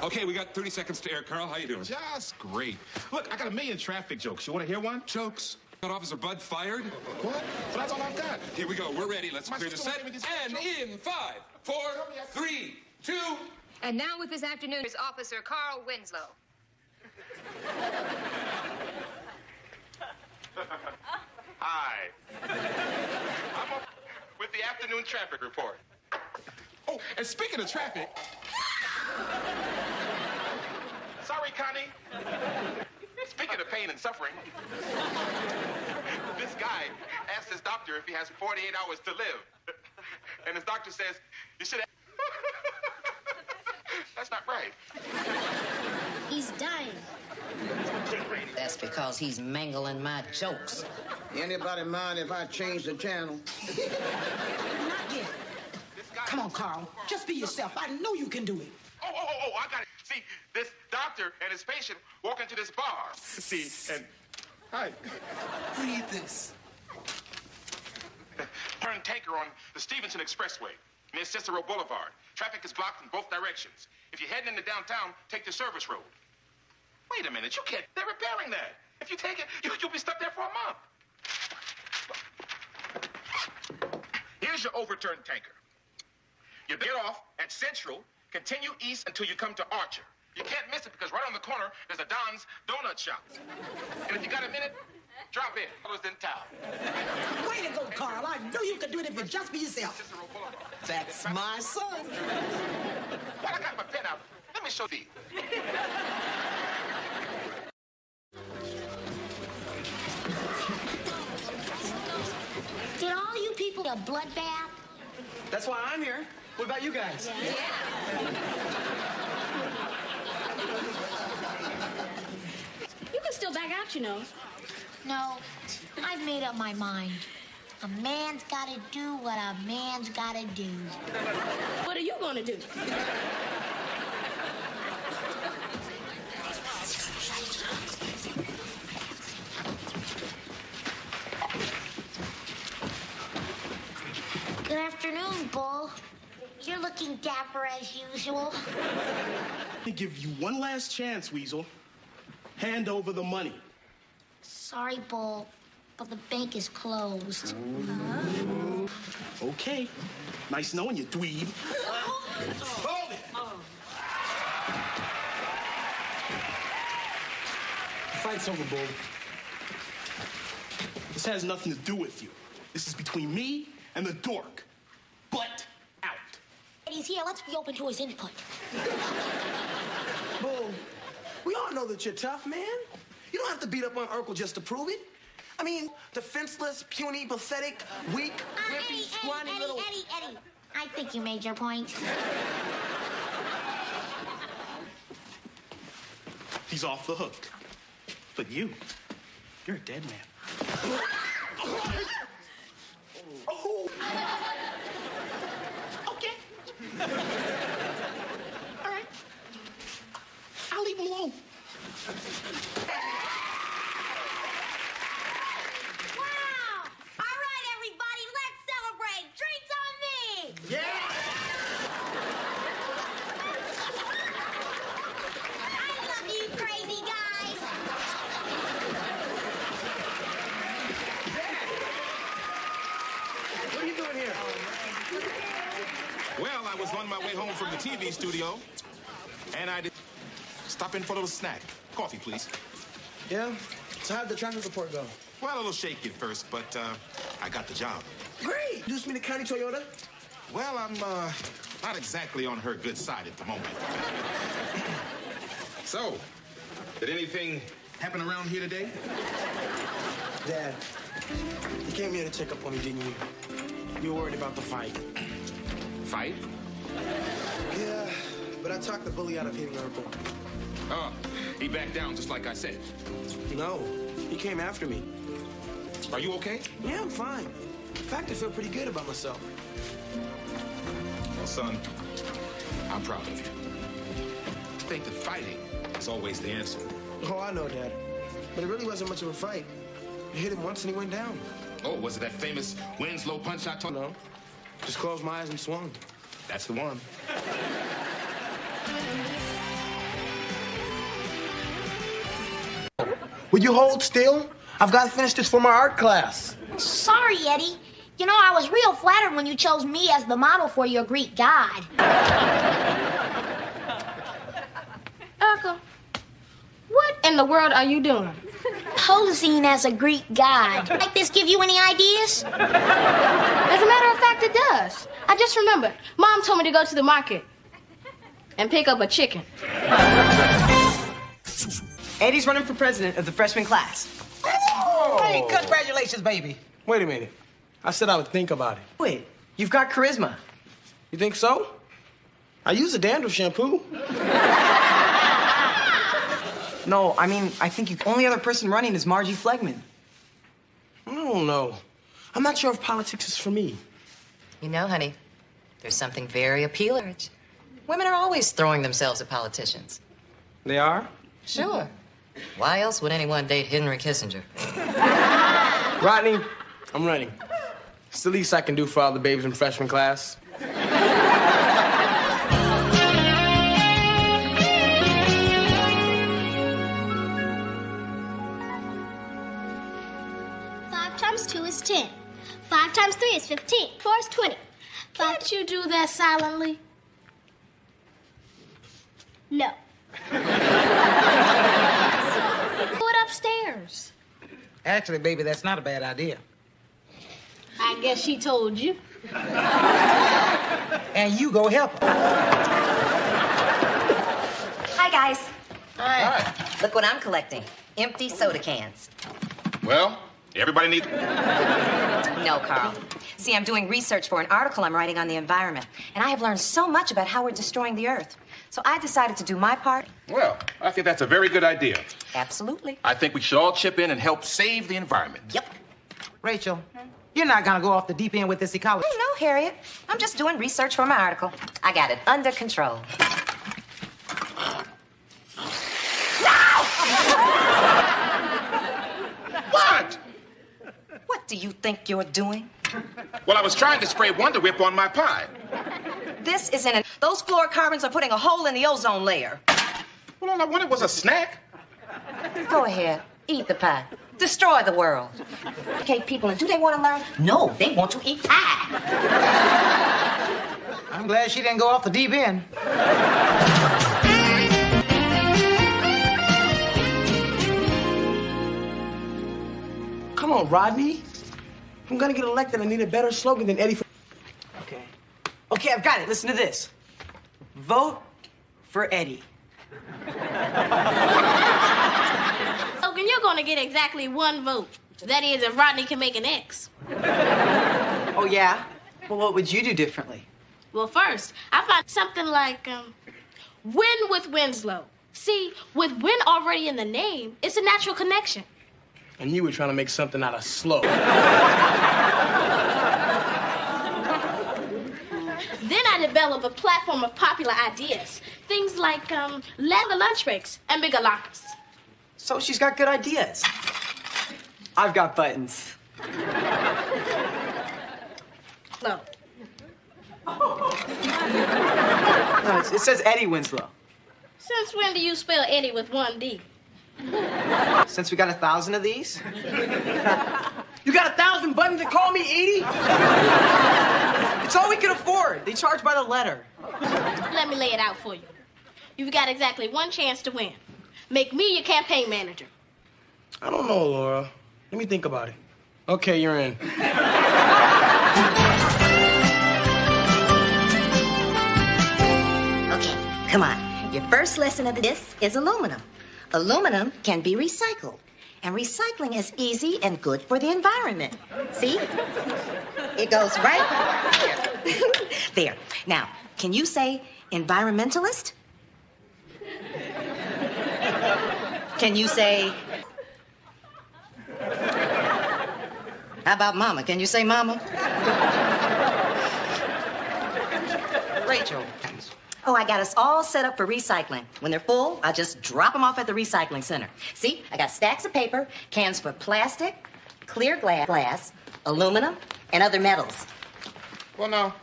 Okay, we got 30 seconds to air. Carl, how you doing? Just great. Look, I got a million traffic jokes. You want to hear one? Jokes. Got Officer Bud fired? What? But that's all I've got. Here we go. We're ready. Let's clear the set. And in 5, 4, 3, 2... And now with this afternoon is Officer Carl Winslow. Hi. I'm up with the afternoon traffic report. Oh, and speaking of traffic... Sorry, Connie. Speaking of pain and suffering, this guy asked his doctor if he has 48 hours to live. And his doctor says, you should have... That's not right. He's dying. That's because he's mangling my jokes. Anybody mind if I change the channel? Not yet. Come on, Carl. Just be yourself. I know you can do it. Oh, I got it. See, this doctor and his patient walk into this bar. See, and... Hi. Read this. Turn tanker on the Stevenson Expressway near Cicero Boulevard. Traffic is blocked in both directions. If you're heading into downtown, take the service road. Wait a minute, you can't. They're repairing that. If you take it, you'll be stuck there for a month. Here's your overturned tanker. You get off at Central, continue east until you come to Archer. You can't miss it because right on the corner, there's a Don's Donut Shop. And if you got a minute, drop in. Others in town. Way to go, Carl. I know you can do it if you just be yourself. That's my son. Well, I got my pen out. Let me show thee. Did all you people a bloodbath? That's why I'm here. What about you guys? Yeah. You can still back out, you know. No, I've made up my mind. A man's gotta do what a man's gotta do. What are you gonna do? Good afternoon, Bull. You're looking dapper as usual. Let me give you one last chance, Weasel. Hand over the money. Sorry, Bull, but the bank is closed. Okay. Nice knowing you, dweeb. Hold it! The fight's over, Bull. This has nothing to do with you. This is between me and the dork. Butt out. He's here. Let's be open to his input. Bull, we all know that you're tough, man. You don't have to beat up on Urkel just to prove it. I mean, defenseless, puny, pathetic, weak, wimpy, scrawny little... Eddie. I think you made your point. He's off the hook. But you're a dead man. Oh. Okay. All right. I'll leave him alone. Wow! All right, everybody, let's celebrate. Drinks on me! Yeah! I love you, crazy guys. What are you doing here? Well, I was on my way home from the TV studio, and I did stop in for a little snack. Coffee, please. Yeah? So how'd the traffic report go? Well, a little shaky at first, but I got the job. Great! Introduce me to Connie Toyota. Well, I'm not exactly on her good side at the moment. So, did anything happen around here today? Dad, you came here to check up on me, didn't you? You were worried about the fight. Fight? Yeah, but I talked the bully out of hitting Urkel. Oh, he backed down just like I said. No, he came after me. Are you okay? Yeah, I'm fine. In fact, I feel pretty good about myself. Well, son, I'm proud of you. I think that fighting is always the answer. Oh, I know, Dad. But it really wasn't much of a fight. I hit him once and he went down. Oh, was it that famous Winslow punch I told? No. Just closed my eyes and swung. That's the one. Will you hold still? I've got to finish this for my art class. Sorry, Eddie. You know, I was real flattered when you chose me as the model for your Greek god. Urkel, what in the world are you doing? Posing as a Greek god. Like this give you any ideas? As a matter of fact, it does. I just remembered. Mom told me to go to the market and pick up a chicken. Eddie's running for president of the freshman class. Oh! Hey, congratulations, baby. Wait a minute. I said I would think about it. Wait, you've got charisma. You think so? I use a dandruff shampoo. No, I mean, I think the only other person running is Margie Flegman. I don't know. I'm not sure if politics is for me. You know, honey, there's something very appealing. Women are always throwing themselves at politicians. They are? Sure. Why else would anyone date Henry Kissinger? Rodney, I'm running. It's the least I can do for all the babies in freshman class. 2 is 10. 5 times 3 is 15. 4 is 20. Can't you do that silently? No. Do it upstairs. Actually, baby, that's not a bad idea. I guess she told you. And you go help her. Hi, guys. Hi. Look what I'm collecting. Empty soda cans. Well, everybody needs... No, Carl. See, I'm doing research for an article I'm writing on the environment, and I have learned so much about how we're destroying the Earth. So I decided to do my part. Well, I think that's a very good idea. Absolutely. I think we should all chip in and help save the environment. Yep. Rachel, you're not gonna go off the deep end with this ecology. No, Harriet. I'm just doing research for my article. I got it under control. What? What do you think you're doing? Well, I was trying to spray Wonder Whip on my pie. This isn't an... Those fluorocarbons are putting a hole in the ozone layer. Well, all I wanted was a snack. Go ahead. Eat the pie. Destroy the world. Okay, people, and do they want to learn? No, they want to eat pie. I'm glad she didn't go off the deep end. Come on, Rodney. If I'm gonna get elected, I need a better slogan than Eddie. Okay. Okay, I've got it. Listen to this. Vote for Eddie. Logan, you're going to get exactly 1 vote. That is, if Rodney can make an X. Oh, yeah? Well, what would you do differently? Well, first, I thought something like, win with Winslow. See, with win already in the name, it's a natural connection. And you were trying to make something out of slow. Then I develop a platform of popular ideas. Things like, longer lunch breaks and bigger lockers. So she's got good ideas. I've got buttons. No. No, it says Eddie Winslow. Since when do you spell Eddie with 1 D? Since we got 1,000 of these. You got 1,000 buttons to call me Edie? It's all we can afford. They charge by the letter. Let me lay it out for you. You've got exactly 1 chance to win. Make me your campaign manager. I don't know, Laura. Let me think about it. Okay, you're in. Okay, come on. Your first lesson of this is aluminum. Aluminum can be recycled. And recycling is easy and good for the environment. See? It goes right there. There. Now, can you say environmentalist? Can you say... How about mama? Can you say mama? Rachel. Oh, I got us all set up for recycling. When they're full, I just drop them off at the recycling center. See, I got stacks of paper, cans for plastic, clear glass, aluminum, and other metals. Well, now,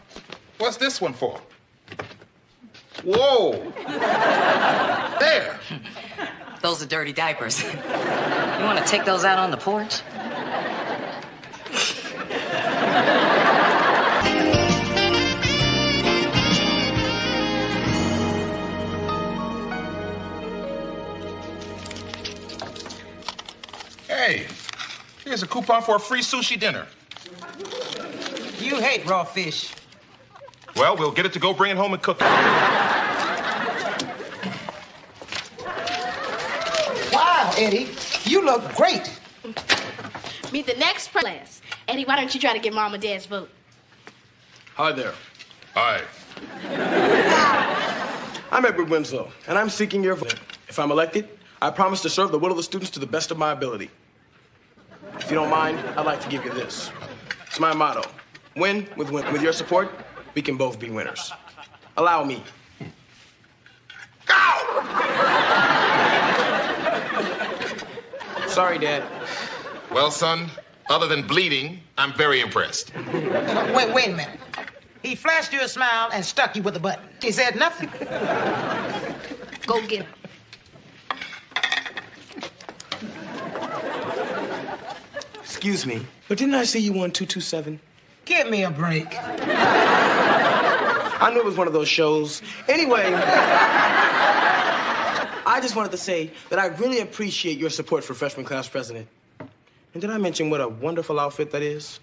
what's this one for? Whoa! There! Those are dirty diapers. You want to take those out on the porch? Hey, here's a coupon for a free sushi dinner. You hate raw fish. Well, we'll get it to go, bring it home and cook it. Wow! Eddie, you look great. Meet the next class. Eddie, why don't you try to get Mom and Dad's vote? Hi there. Hi. I'm Edward Winslow, and I'm seeking your vote. If I'm elected, I promise to serve the will of the students to the best of my ability. If you don't mind, I'd like to give you this. It's my motto. Win. With your support, we can both be winners. Allow me. Sorry, Dad. Well, son, other than bleeding, I'm very impressed. Wait a minute. He flashed you a smile and stuck you with a button. He said nothing. Go get him. Excuse me, but didn't I see you on 227? Give me a break. I knew it was one of those shows. Anyway, I just wanted to say that I really appreciate your support for freshman class president. And did I mention what a wonderful outfit that is?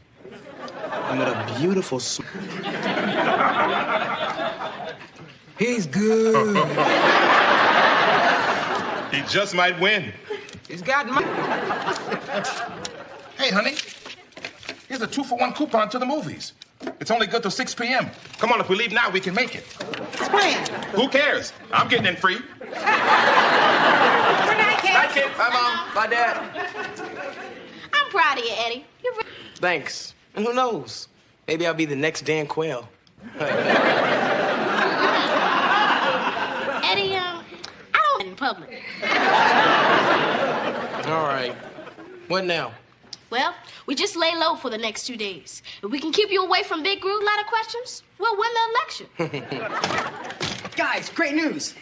And what a beautiful He's good. He just might win. He's got money. Hey, honey, here's a 2-for-1 coupon to the movies. It's only good till 6 p.m. Come on, if we leave now, we can make it. When? Who cares? I'm getting in free. Good night, kid. Bye, kid. Bye, Mom. Bye, Dad. I'm proud of you, Eddie. You're Thanks. And who knows? Maybe I'll be the next Dan Quayle. Eddie, I don't in public. All right. What now? Well, we just lay low for the next 2 days. If we can keep you away from big group ladder questions, we'll win the election. Guys, great news.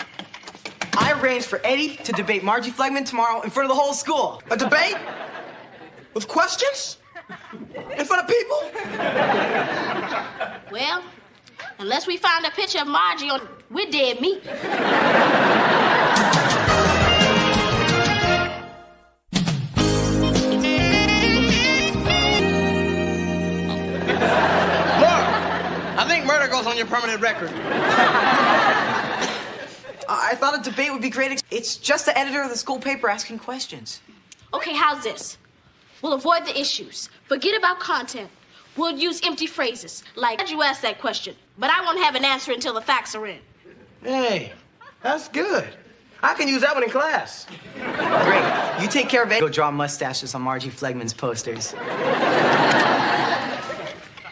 I arranged for Eddie to debate Margie Flegman tomorrow in front of the whole school. A debate? With questions? In front of people? Well, unless we find a picture of Margie on, we're dead meat. I think murder goes on your permanent record. I thought a debate would be great. It's just the editor of the school paper asking questions. Okay, how's this? We'll avoid the issues. Forget about content. We'll use empty phrases, like, why'd you ask that question? But I won't have an answer until the facts are in. Hey, that's good. I can use that one in class. Great. You take care of Eddie. Go draw mustaches on Margie Flegman's posters.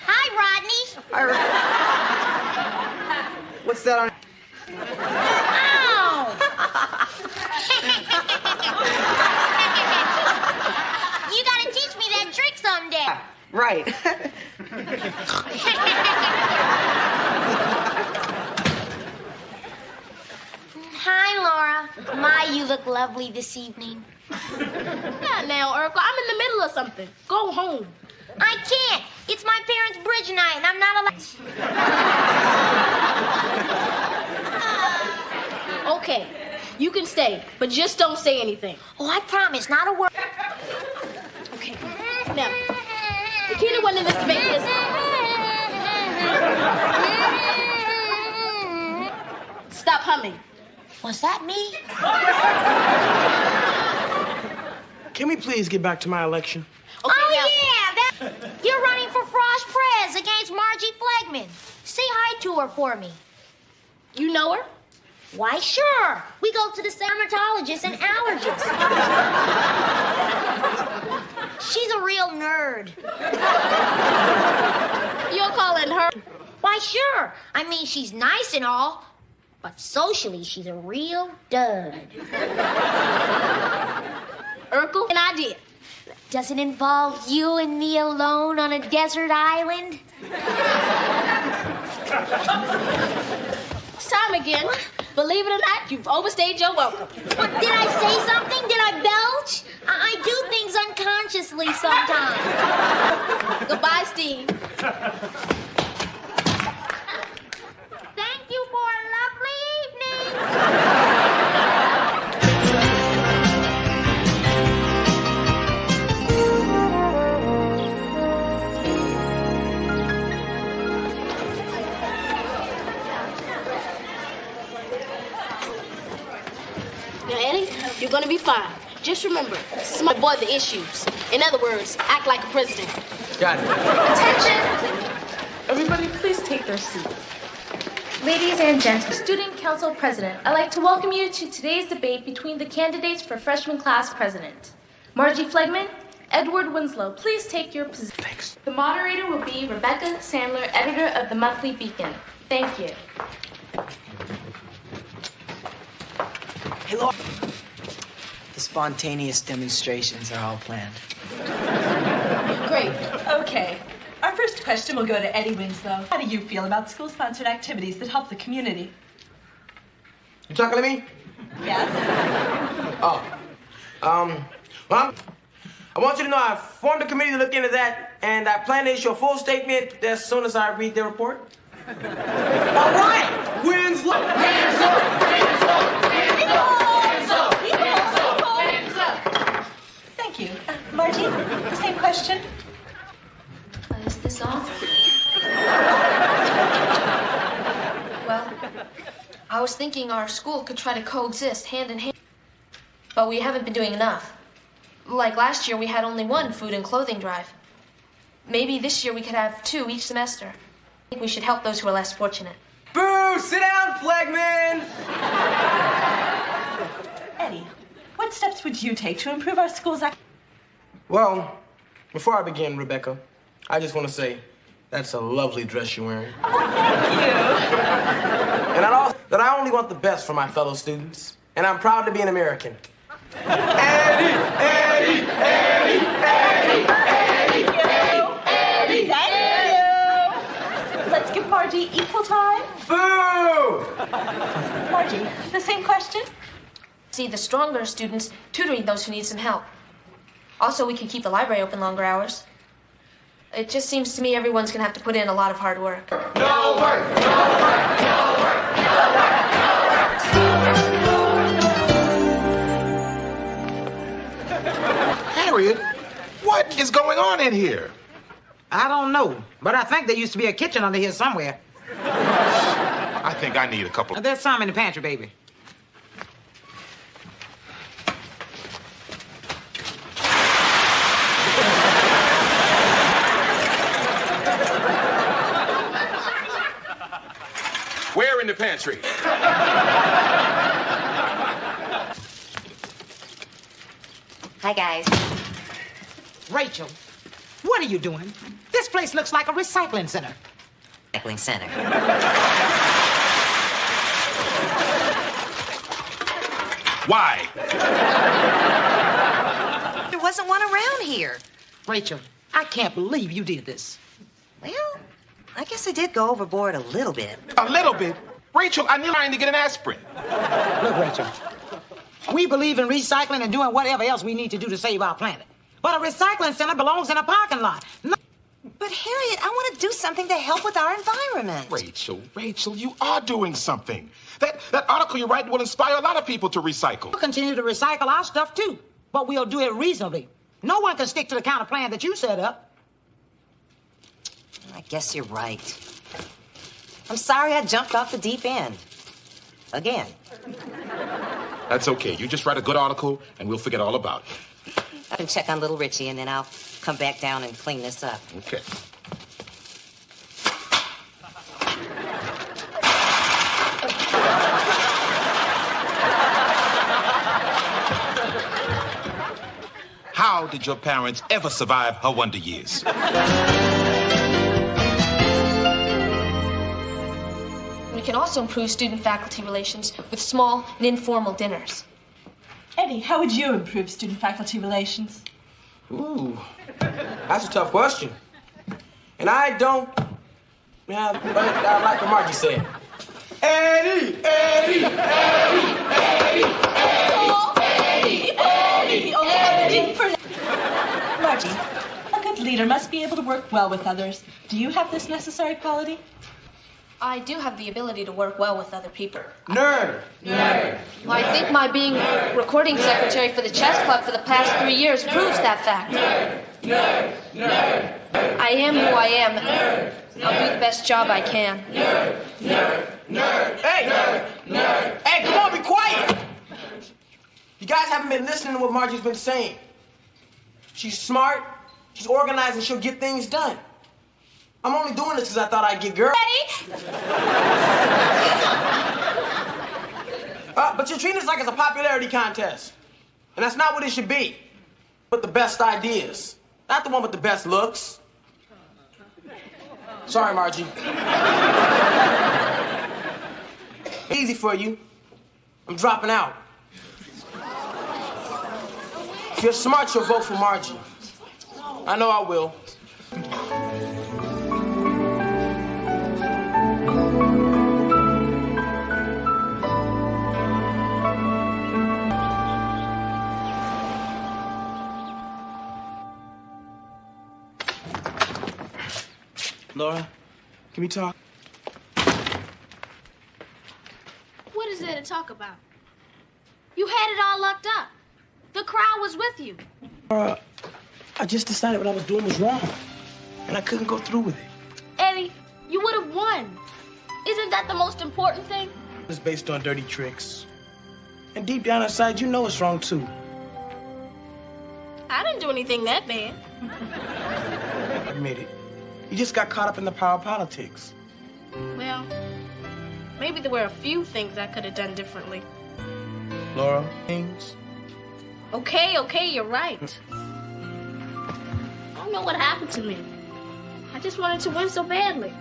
Hi, Rodney. What's that on? Ow! You gotta teach me that trick someday. Right. Hi, Laura. My, you look lovely this evening. Not now, Urkel. I'm in the middle of something. Go home. I can't. It's my parents' bridge night, and I'm not allowed. Okay, you can stay, but just don't say anything. Oh, I promise, not a word. Okay. Now, the key to winning this debate is... Stop humming. Was that me? Can we please get back to my election? Okay, oh, now... yeah! You're running for Frost Prez against Margie Flegman. Say hi to her for me. You know her? Why, sure. We go to the dermatologist and allergist. She's a real nerd. You're calling her? Why, sure. I mean, she's nice and all, but socially, she's a real dud. Urkel, an idea. Does it involve you and me alone on a desert island? It's time again. Believe it or not, you've overstayed your welcome. What, did I say something? Did I belch? I do things unconsciously sometimes. Goodbye, Steve. Thank you for a lovely evening. Now, Eddie, you're gonna be fine. Just remember, avoid the issues. In other words, act like a president. Got it. Attention! Everybody, please take their seats. Ladies and gentlemen, Student Council President, I'd like to welcome you to today's debate between the candidates for freshman class president. Margie Flegman, Edward Winslow, please take your position. Thanks. The moderator will be Rebecca Sandler, editor of the Monthly Beacon. Thank you. Hey, Laura. The spontaneous demonstrations are all planned. Great. Okay. Our first question will go to Eddie Winslow. How do you feel about school-sponsored activities that help the community? You talking to me? Yes. Well, I want you to know I formed a committee to look into that, and I plan to issue a full statement as soon as I read their report. All right, Winslow! Thank you. Margie, the same question? Is this on? Well, I was thinking our school could try to coexist hand in hand. But we haven't been doing enough. Like last year, we had only one food and clothing drive. Maybe this year we could have 2 each semester. I think we should help those who are less fortunate. Boo! Sit down, Flegman! Eddie, what steps would you take to improve our school's Well, before I begin, Rebecca, I just want to say that's a lovely dress you're wearing. Oh, thank you. And that I only want the best for my fellow students. And I'm proud to be an American. Eddie! Eddie! Eddie! Eddie! Eddie! Eddie! Thank you. Let's give Margie equal time. Boo! Margie, the same question? See the stronger students tutoring those who need some help. Also, we could keep the library open longer hours. It just seems to me everyone's going to have to put in a lot of hard work. No work! No work! No work! No work! Harriet, what is going on in here? I don't know, but I think there used to be a kitchen under here somewhere. I think I need a couple. There's some in the pantry, baby. Where in the pantry? Hi, guys. Rachel, what are you doing? This place looks like a recycling center. Recycling center. Why? There wasn't one around here. Rachel, I can't believe you did this. Well, I guess I did go overboard a little bit. A little bit? Rachel, I need to get an aspirin. Look, Rachel, we believe in recycling and doing whatever else we need to do to save our planet. But a recycling center belongs in a parking lot. But, Harriet, I want to do something to help with our environment. Rachel, you are doing something. That article you write will inspire a lot of people to recycle. We'll continue to recycle our stuff, too. But we'll do it reasonably. No one can stick to the kind of plan that you set up. I guess you're right. I'm sorry I jumped off the deep end. Again. That's okay. You just write a good article, and we'll forget all about it. I can check on little Richie, and then I'll come back down and clean this up. Okay. How did your parents ever survive her wonder years? We can also improve student-faculty relations with small and informal dinners. Eddie, how would you improve student-faculty relations? Ooh, that's a tough question. And I don't... Yeah, but I like what Margie said. Eddie! Eddie! Eddie! Eddie! Eddie! Eddie! Eddie! Margie, a good leader must be able to work well with others. Do you have this necessary quality? I do have the ability to work well with other people. Nerd! Nerd! I think my being recording secretary for the chess club for the past 3 years proves that fact. Nerd! Nerd! Nerd! I am who I am. I'll do the best job I can. Nerd! Nerd! Nerd! Hey! Nerd! Nerd! Hey, come on, be quiet! You guys haven't been listening to what Margie's been saying. She's smart, she's organized, and she'll get things done. I'm only doing this because I thought I'd get girls. But you're treating this like it's a popularity contest. And that's not what it should be. But the best ideas. Not the one with the best looks. Sorry, Margie. Easy for you. I'm dropping out. If you're smart, you'll vote for Margie. I know I will. Laura, can we talk? What is there to talk about? You had it all locked up. The crowd was with you. I just decided what I was doing was wrong, and I couldn't go through with it. Eddie, you would have won. Isn't that the most important thing? It's based on dirty tricks. And deep down inside, you know it's wrong, too. I didn't do anything that bad. Admit it. You just got caught up in the power of politics. Well, maybe there were a few things I could have done differently. Laura, things? Okay, you're right. I don't know what happened to me. I just wanted to win so badly.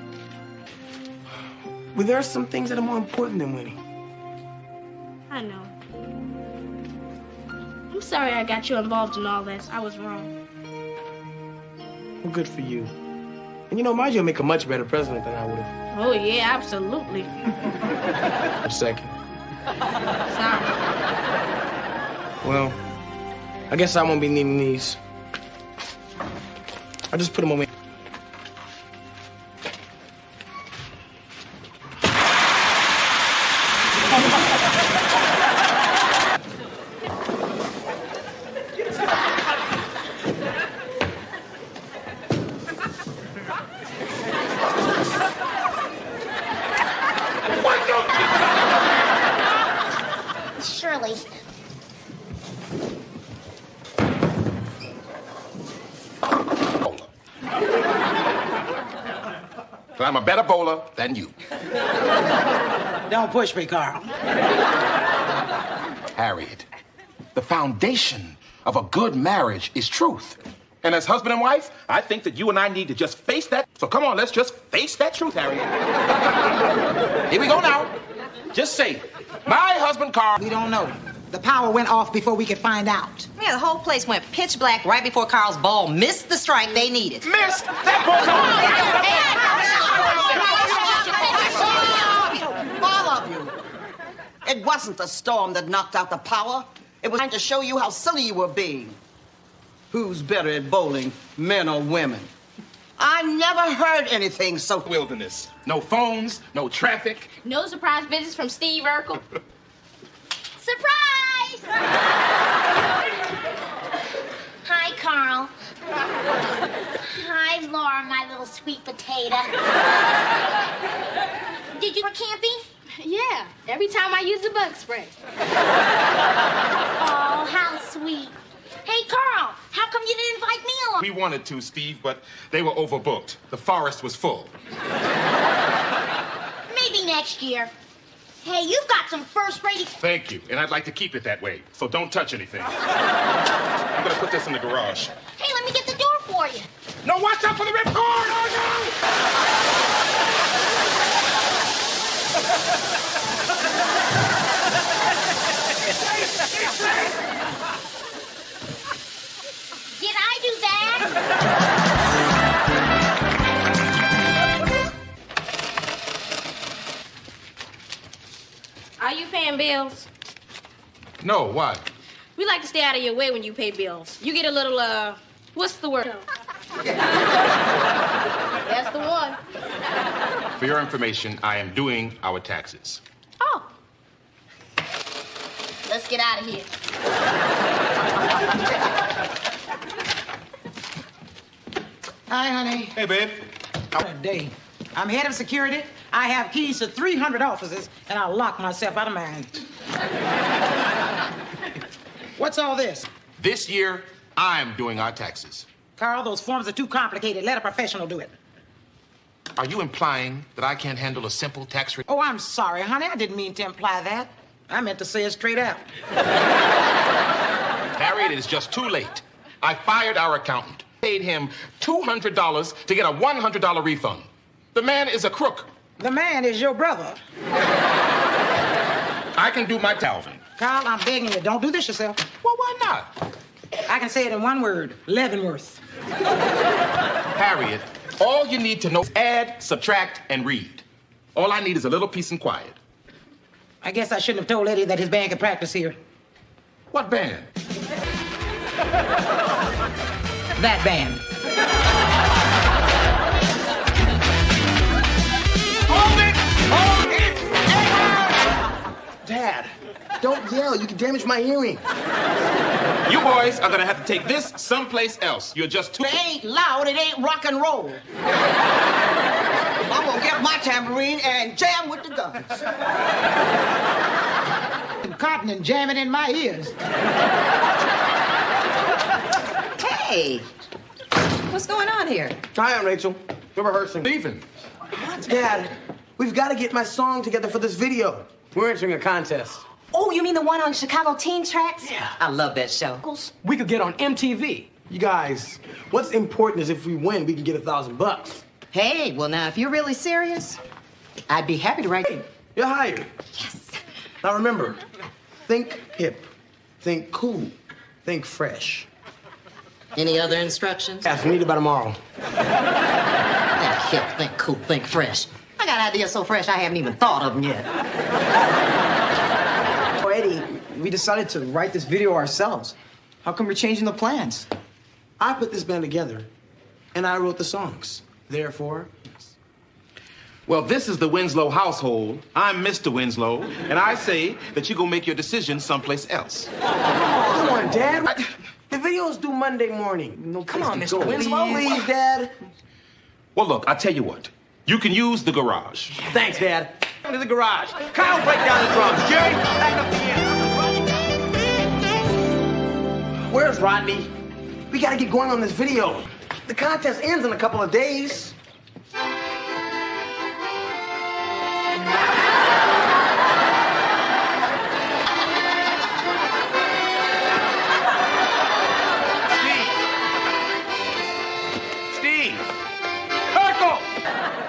Well, there are some things that are more important than winning. I know. I'm sorry I got you involved in all this. I was wrong. Well, good for you. And you know, Margie will make a much better president than I would have. Oh, yeah, absolutely. A second. Sorry. Well, I guess I won't be needing these. I'll just put them away. Surely. But I'm a better bowler than you. Don't push me, Carl. Harriet, the foundation of a good marriage is truth. And as husband and wife, I think that you and I need to just face that. So come on, let's just face that truth, Harriet. Here we go now. Just say, my husband, Carl. We don't know. The power went off before we could find out. Yeah, the whole place went pitch black right before Carl's ball missed the strike they needed. Missed? That All of you. It wasn't the storm that knocked out the power. It was trying to show you how silly you were being. Who's better at bowling, men or women? I never heard anything so... Wilderness. No phones, no traffic. No surprise visits from Steve Urkel. Surprise! Hi, Carl. Hi, Laura, my little sweet potato. Did you go camping? Yeah, every time I use the bug spray. Oh, how sweet. Hey, Carl, how come you didn't invite me along? We wanted to, Steve, but they were overbooked. The forest was full. Maybe next year. Hey, you've got some first-rate... Thank you, and I'd like to keep it that way, so don't touch anything. I'm gonna put this in the garage. Hey, let me get the door for you. No, watch out for the ripcord! Oh, Did I do that? Are you paying bills? no, why? We like to stay out of your way when you pay bills. You get a little, what's the word? That's the one. For your information, I am doing our taxes. Oh. Let's get out of here. Hi, honey. Hey, babe. Good day. I'm head of security. I have keys to 300 offices, and I'll lock myself out of mine. What's all this? This year, I'm doing our taxes. Carl, those forms are too complicated. Let a professional do it. Are you implying that I can't handle a simple tax return? Oh, I'm sorry, honey. I didn't mean to imply that. I meant to say it straight out. Harriet, it is just too late. I fired our accountant, paid him $200 to get a $100 refund. The man is a crook. The man is your brother. I can do my Calvin. Carl, I'm begging you, don't do this yourself. Well, why not? I can say it in one word, Leavenworth. Harriet, all you need to know is add, subtract, and read. All I need is a little peace and quiet. I guess I shouldn't have told Eddie that his band could practice here. What band? That band. Hold it! Hold it! Dad, don't yell. You can damage my hearing. You boys are gonna have to take this someplace else. You're just too... It ain't loud, it ain't rock and roll. I'm gonna get my tambourine and jam with the guns. Cotton and jamming in my ears. Hey, what's going on here? Hi, Aunt Rachel. We're rehearsing. Leaving. What? Dad, we've got to get my song together for this video. We're entering a contest. Oh, you mean the one on Chicago Teen Tracks? Yeah. I love that show. We could get on MTV. You guys, what's important is if we win, we can get $1,000. Hey, well now, if you're really serious, I'd be happy to write. Hey, you're hired. Yes. Now remember, think hip, think cool, think fresh. Any other instructions? Ask me by tomorrow. Think hip, think cool, think fresh. I got ideas so fresh I haven't even thought of them yet. Oh, Eddie, we decided to write this video ourselves. How come we're changing the plans? I put this band together, and I wrote the songs. Therefore... Well, this is the Winslow household. I'm Mr. Winslow, and I say that you go make your decision someplace else. Come on, Dad. The video's due Monday morning. No, come on, Mr. Winslow. Please, Dad. Well, look, I'll tell you what. You can use the garage. Thanks, Dad. Into the garage. Kyle, break down the drums. Jerry, back up the end. Where's Rodney? We gotta get going on this video. The contest ends in a couple of days.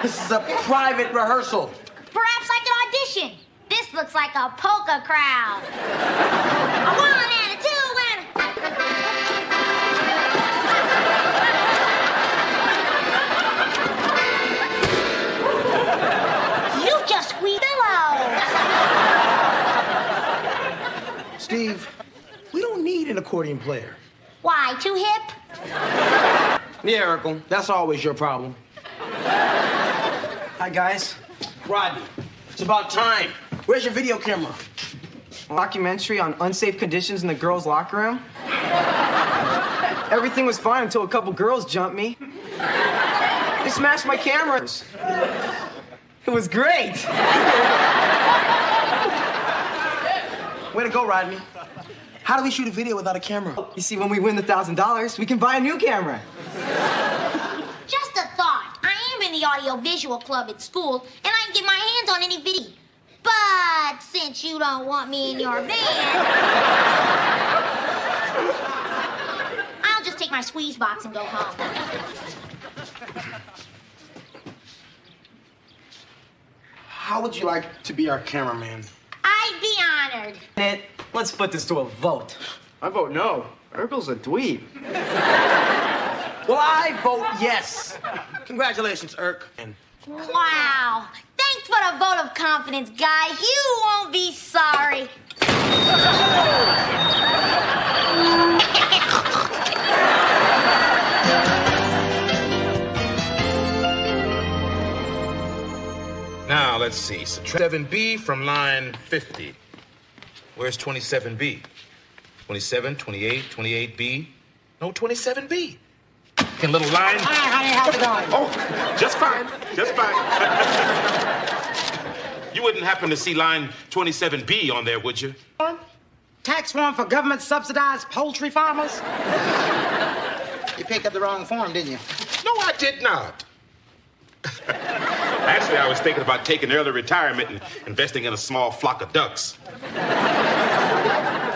This is a private rehearsal. Perhaps I can audition. This looks like a polka crowd. A 1 and a 2 and a... You just squeezed pillows. Steve, we don't need an accordion player. Why, too hip? Yeah, Urkel, that's always your problem. Hi, guys. Rodney, it's about time. Where's your video camera? A documentary on unsafe conditions in the girls' locker room. Everything was fine until a couple girls jumped me. They smashed my cameras. It was great. Way to go, Rodney. How do we shoot a video without a camera? You see, when we win the $1,000, we can buy a new camera. Just a thought. I am in the audio-visual club at school, and I can get my hands on any video. But since you don't want me in your band, I'll just take my squeeze box and go home. How would you like to be our cameraman? I'd be honored. Ned, let's put this to a vote. I vote no. Urkel's a dweeb. Well, I vote yes. Congratulations, Urk. Wow. Thanks for the vote of confidence, guys. You won't be sorry. Now, let's see. Subtract 7B from line 50. Where's 27B? 27, 28, 28B. No, 27B. Can little line... Hi, honey, how's it going? Oh, just fine. Just fine. You wouldn't happen to see line 27B on there, would you? tax form for government-subsidized poultry farmers? You picked up the wrong form, didn't you? No, I did not. Actually, I was thinking about taking early retirement and investing in a small flock of ducks.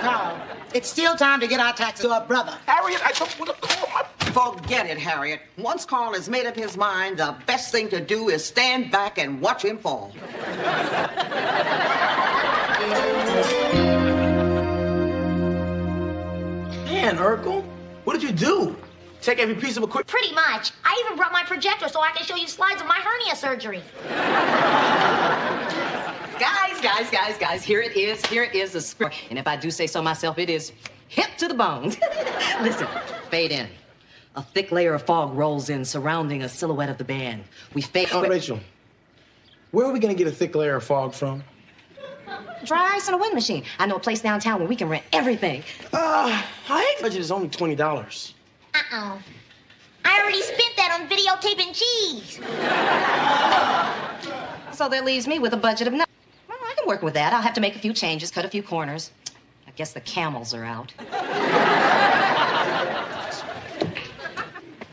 No. It's still time to get our taxes to our brother. Harriet, I don't want to call my... Forget it, Harriet. Once Carl has made up his mind, the best thing to do is stand back and watch him fall. Man, Urkel, what did you do? Take every piece of equipment? Pretty much. I even brought my projector so I can show you slides of my hernia surgery. Guys, here it is, the script. And if I do say so myself, it is hip to the bone. Listen, fade in. A thick layer of fog rolls in, surrounding a silhouette of the band. We fade... Rachel, where are we going to get a thick layer of fog from? Dry ice and a wind machine. I know a place downtown where we can rent everything. I budget is only $20. Uh-oh. I already spent that on videotaping cheese. So that leaves me with a budget of nothing. Well, I can work with that. I'll have to make a few changes, cut a few corners. I guess the camels are out.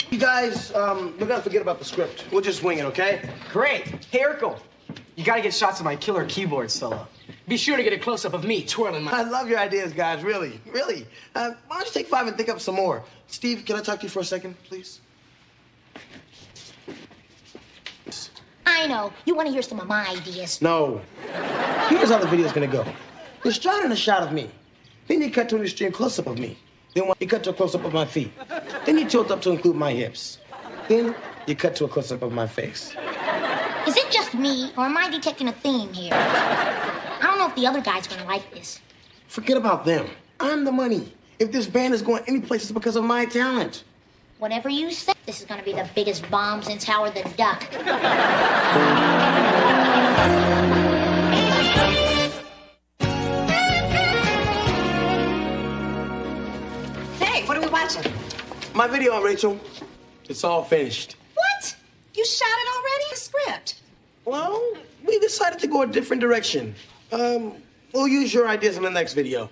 You guys, we're gonna forget about the script. We'll just wing it, okay? Great. Hey, Urkel, you gotta get shots of my killer keyboard solo. Be sure to get a close-up of me twirling my... I love your ideas, guys, really. Why don't you take 5 and think up some more? Steve, can I talk to you for a second, please? I know. You want to hear some of my ideas. No. Here's how the video's gonna go. You start in a shot of me. Then you cut to an extreme close-up of me. Then you cut to a close-up of my feet. Then you tilt up to include my hips. Then you cut to a close-up of my face. Is it just me, or am I detecting a theme here? I don't know if the other guy's gonna like this. Forget about them. I'm the money. If this band is going any place, it's because of my talent. Whatever you say, this is gonna be the biggest bomb since Howard the Duck. Hey, what are we watching? My video, Rachel. It's all finished. What? You shot it already? A script? Well, we decided to go a different direction. We'll use your ideas in the next video.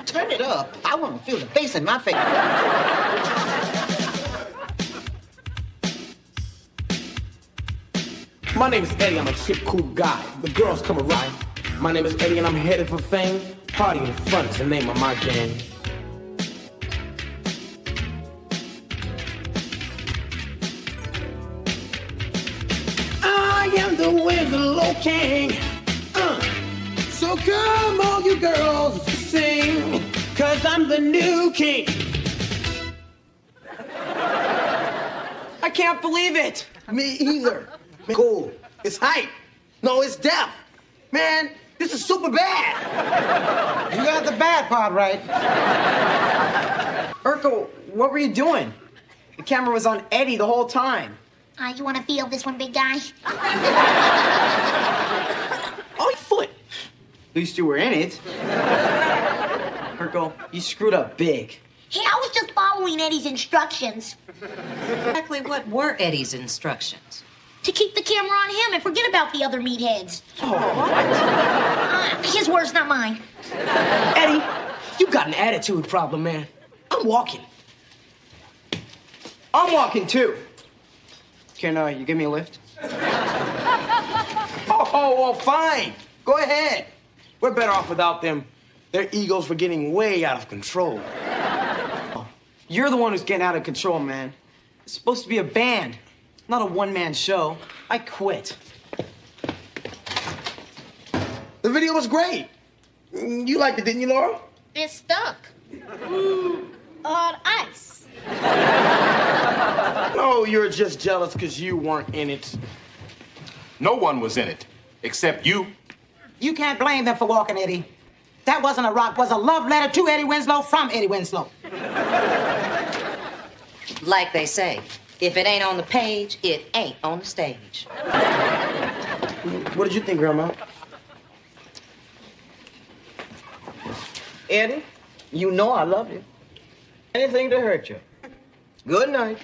Turn it up. I want to feel the bass in my face. My name is Eddie, I'm a hip, cool guy. The girls come around. My name is Eddie and I'm headed for fame. Party and fun is the name of my game. I am the Winslow King. So come all you girls sing, 'cause I'm the new king. I can't believe it. Me either. Cool. It's hype. No, it's death. Man, this is super bad. You got the bad part right. Urkel, what were you doing? The camera was on Eddie the whole time. You want to feel this one, big guy? Oh, foot. At least you were in it. Urkel, you screwed up big. Hey, I was just following Eddie's instructions. Exactly what were Eddie's instructions? To keep the camera on him and forget about the other meatheads. Oh, what? His words, not mine. Eddie, you got an attitude problem, man. I'm walking. I'm walking, too. Can you give me a lift? Oh, fine. Go ahead. We're better off without them. Their egos were getting way out of control. You're the one who's getting out of control, man. It's supposed to be a band, not a one-man show. I quit. The video was great. You liked it, didn't you, Laura? It's stuck. On ice. No, you're just jealous because you weren't in it. No one was in it, except you. You can't blame them for walking, Eddie. That wasn't a rock, it was a love letter to Eddie Winslow from Eddie Winslow. Like they say, if it ain't on the page, it ain't on the stage. What did you think, Grandma? Eddie, you know I love you. Anything to hurt you. Good night.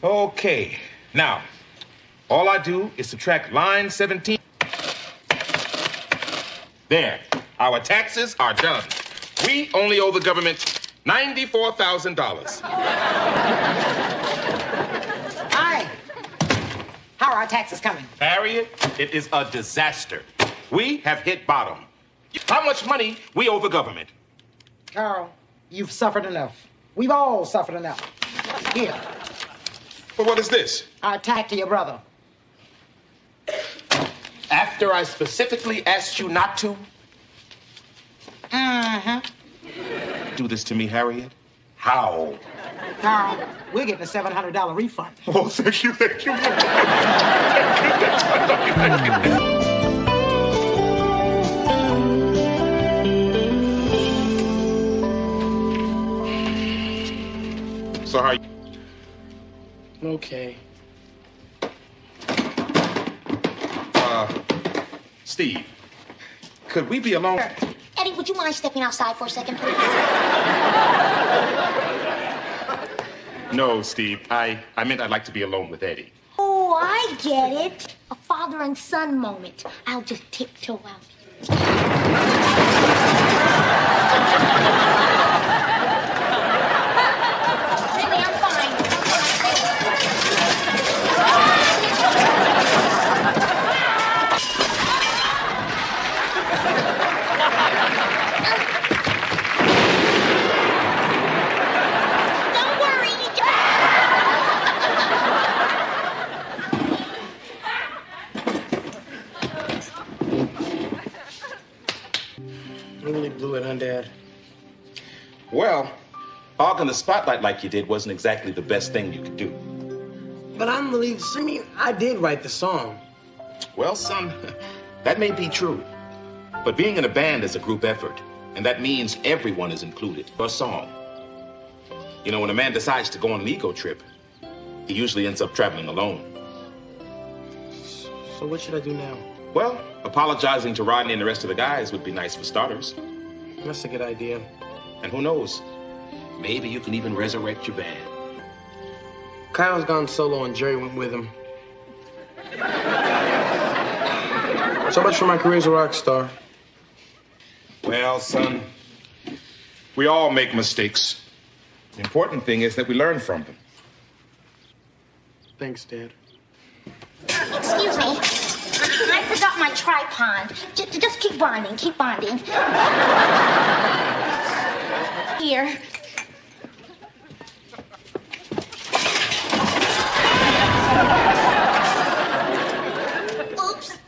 Okay. Now, all I do is subtract line 17. There. Our taxes are done. We only owe the government $94,000. Hi. How are our taxes coming? Harriet, it is a disaster. We have hit bottom. How much money we owe the government? Carl, you've suffered enough. We've all suffered enough. Here. But what is this? Our attack to your brother. After I specifically asked you not to? Mm-hmm. Do this to me, Harriet? How? Carl, we're getting a $700 refund. Oh, thank you, thank you. So how you... Okay. Steve, could we be alone? Eddie, would you mind stepping outside for a second, please? No, Steve. I meant I'd like to be alone with Eddie. Oh, I get it. A father and son moment. I'll just tiptoe out. Really, I'm fine. Don't worry. You really blew it, huh, Dad? Well, hogging the spotlight like you did wasn't exactly the best thing you could do. But I'm really... I mean, I did write the song. Well, son, that may be true. But being in a band is a group effort, and that means everyone is included for a song. You know, when a man decides to go on an ego trip, he usually ends up traveling alone. So what should I do now? Well, apologizing to Rodney and the rest of the guys would be nice for starters. That's a good idea. And who knows? Maybe you can even resurrect your band. Kyle's gone solo and Jerry went with him. So much for my career as a rock star. Well, son, we all make mistakes. The important thing is that we learn from them. Thanks, Dad. Excuse me. I forgot my tripod. Just keep bonding, keep bonding. Here. Oops.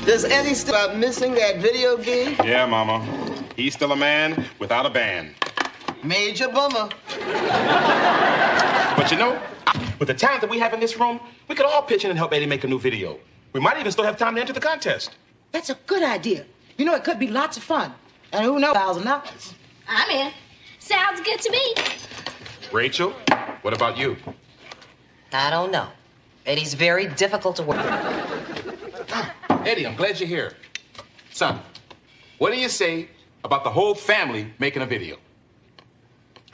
Does Eddie still missing that video gig? Yeah, Mama. He's still a man without a band. Major bummer. But you know, with the talent that we have in this room, we could all pitch in and help Eddie make a new video. We might even still have time to enter the contest. That's a good idea. You know, it could be lots of fun. And who knows, $1,000. I'm in. Sounds good to me. Rachel, what about you? I don't know. Eddie's very difficult to work with. Eddie, I'm glad you're here. Son, what do you say about the whole family making a video?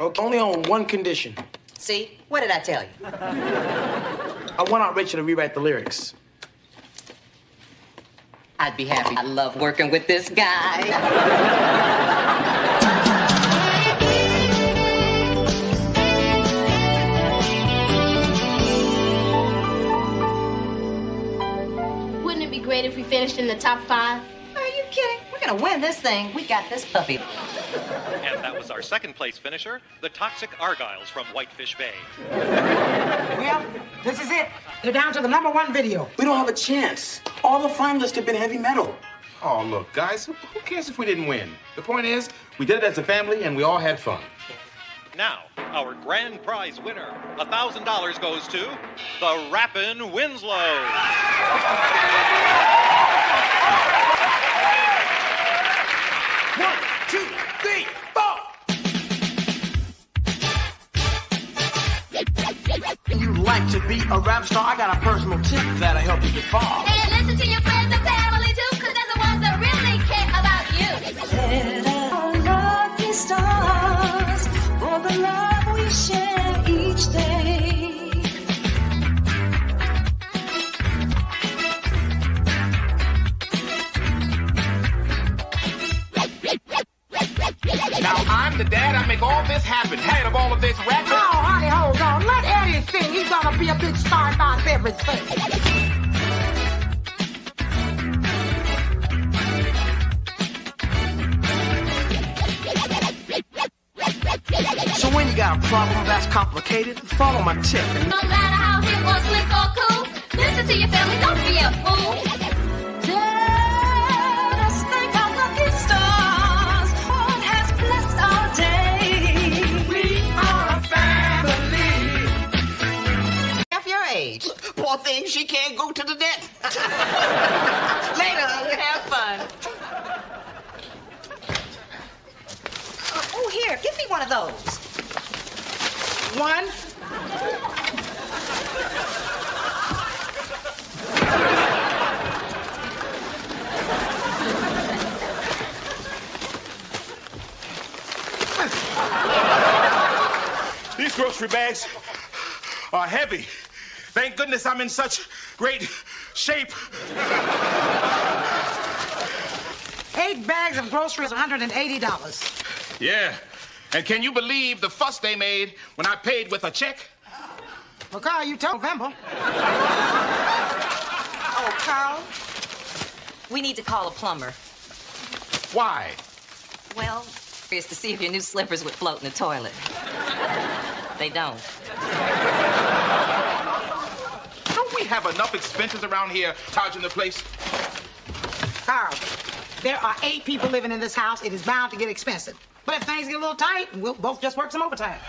Okay, only on one condition. See? What did I tell you? I want Aunt Rachel to rewrite the lyrics. I'd be happy. I love working with this guy. Wouldn't it be great if we finished in the top 5? Are you kidding? We're gonna win this thing. We got this puppy. And that was our second place finisher, the Toxic Argyles from Whitefish Bay. Well, this is it. They're down to the #1 video. We don't have a chance. All the finalists have been heavy metal. Oh, look, guys, who cares if we didn't win? The point is, we did it as a family and we all had fun. Now, our grand prize winner, $1,000 goes to the Rappin' Winslow. 1, 2, 3, 4. You'd like to be a rap star? I got a personal tip that'll help you get far. And listen to your friends and family too, because they're the ones that really care about you. the dad, I make all this happen. Head of all of this rapping. Oh, honey, hold on. Let Eddie sing. He's gonna be a big star about everything. So when you got a problem that's complicated, follow my tip. No matter how hip or slick or cool, listen to your family, don't be a fool. Let us thank our lucky stars. God has blessed our day. We are a family. Half your age. Poor thing, she can't go to the net. Later, have fun. Oh, here, give me one of those. One. These grocery bags are heavy. Thank goodness I'm in such great shape. 8 bags of groceries, $180. Yeah. And can you believe the fuss they made when I paid with a check? Well, Carl, you told November. Oh, Carl, we need to call a plumber. Why? Well, curious to see if your new slippers would float in the toilet. They don't. Don't we have enough expenses around here charging the place? Carl, there are 8 people living in this house. It is bound to get expensive. But if things get a little tight, we'll both just work some overtime.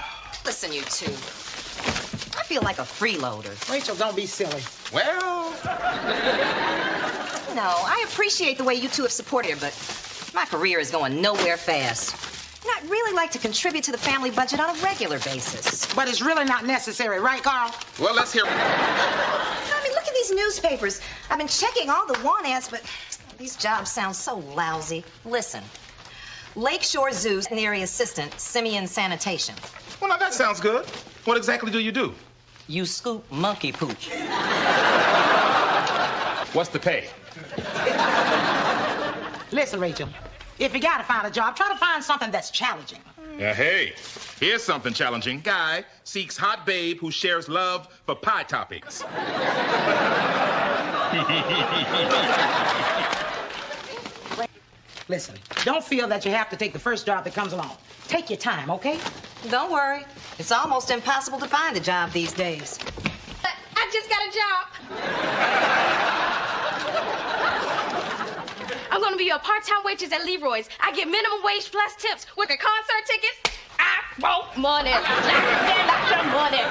Listen, you two. I feel like a freeloader. Rachel, don't be silly. Well... No, I appreciate the way you two have supported her, but my career is going nowhere fast. And I'd really like to contribute to the family budget on a regular basis. But it's really not necessary, right, Carl? Well, let's hear... I mean, look at these newspapers. I've been checking all the want ads, but these jobs sound so lousy. Listen. Lakeshore Zoo's an area assistant, simian sanitation. Well, now that sounds good. What exactly do you do? You scoop monkey poop. What's the pay? Listen, Rachel, if you gotta find a job, try to find something that's challenging. Hey, here's something challenging. Guy seeks hot babe who shares love for pie toppings. Listen, don't feel that you have to take the first job that comes along. Take your time, okay? Don't worry. It's almost impossible to find a job these days. I just got a job. I'm gonna be a part-time waitress at Leroy's. I get minimum wage plus tips with the concert tickets. I want money. Lots of money.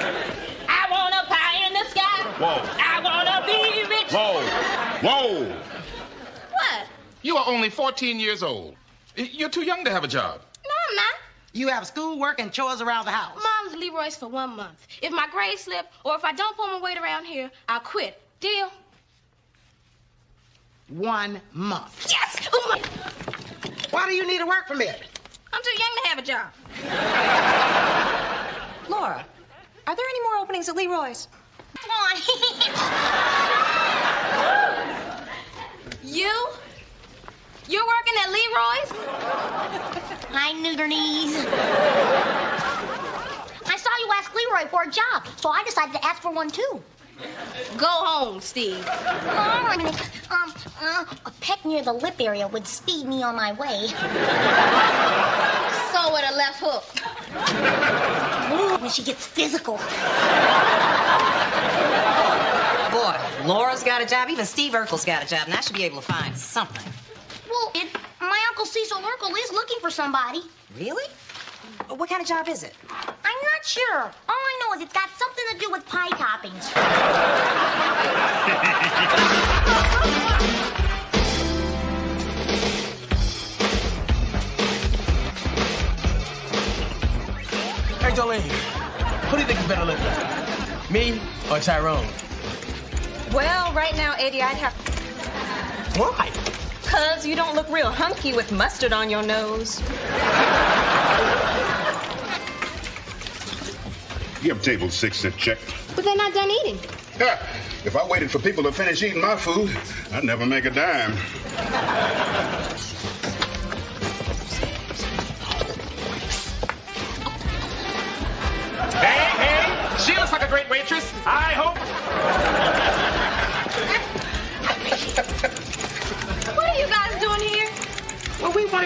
I want a pie in the sky. Whoa. I wanna be rich. Whoa. Whoa. What? You are only 14 years old. You're too young to have a job. No, I'm not. You have school, work, and chores around the house. Mom's Leroy's for 1 month. If my grades slip or if I don't pull my weight around here, I'll quit. Deal? 1 month. Yes! Oh my... Why do you need a work permit? I'm too young to have a job. Laura, are there any more openings at Leroy's? Come on. You're working at Leroy's? Hi, Neuternies. I saw you ask Leroy for a job, so I decided to ask for one, too. Go home, Steve. A peck near the lip area would speed me on my way. So with a left hook. Ooh, when she gets physical. Boy, Laura's got a job. Even Steve Urkel's got a job, and I should be able to find something. Well, my Uncle Cecil Urkel is looking for somebody. Really? What kind of job is it? I'm not sure. All I know is it's got something to do with pie toppings. Hey, Jolene, who do you think is better looking? Me or Tyrone? Well, right now, Eddie, I'd have... Why? Because you don't look real hunky with mustard on your nose. You have table 6 at check. But they're not done eating. If I waited for people to finish eating my food, I'd never make a dime.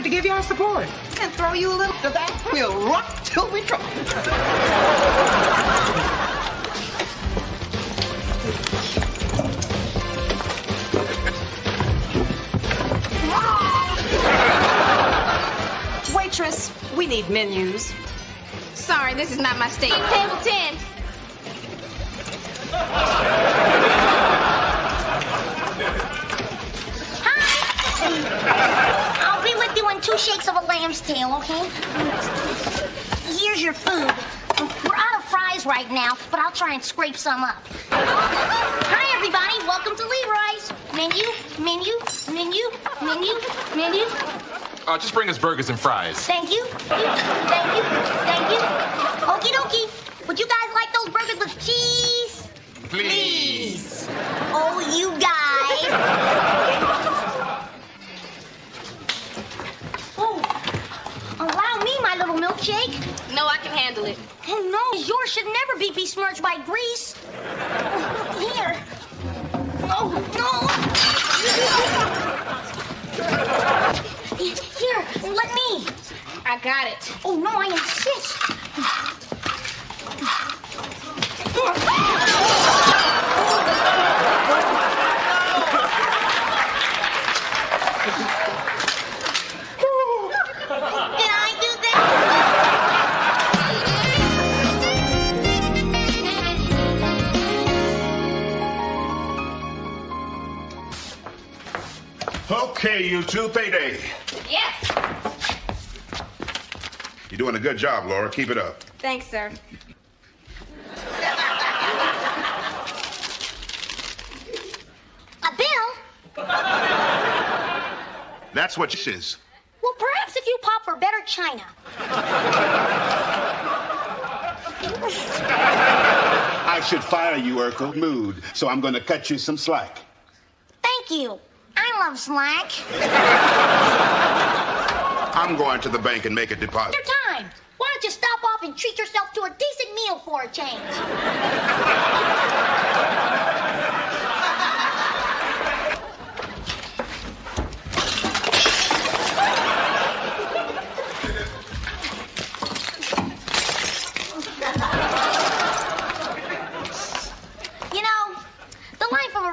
wanted to give you our support. And throw you a little to that. We'll rock till we drop. Waitress, we need menus. Sorry, this is not my state. Table 10. I'll be with you in 2 shakes of a lamb's tail, okay? Here's your food. We're out of fries right now, but I'll try and scrape some up. Hi, everybody. Welcome to Leroy's. Menu. Just bring us burgers and fries. Thank you. Thank you. Okie dokie. Would you guys like those burgers with cheese? Please. Oh, you guys. Oh, allow me my little milkshake. No, I can handle it. Oh, no. Yours should never be besmirched by grease. Here. Oh, no. Here, let me. I got it. Oh, no, I insist. Did I do that? Okay, you two, payday. Yes. You're doing a good job, Laura. Keep it up. Thanks, sir. A bill? That's what this is. Well, perhaps if you pop for better china. I should fire you, Urkel. Mood. So I'm going to cut you some slack. Thank you. I love slack. I'm going to the bank and make a deposit. Your time. Why don't you stop off and treat yourself to a decent meal for a change?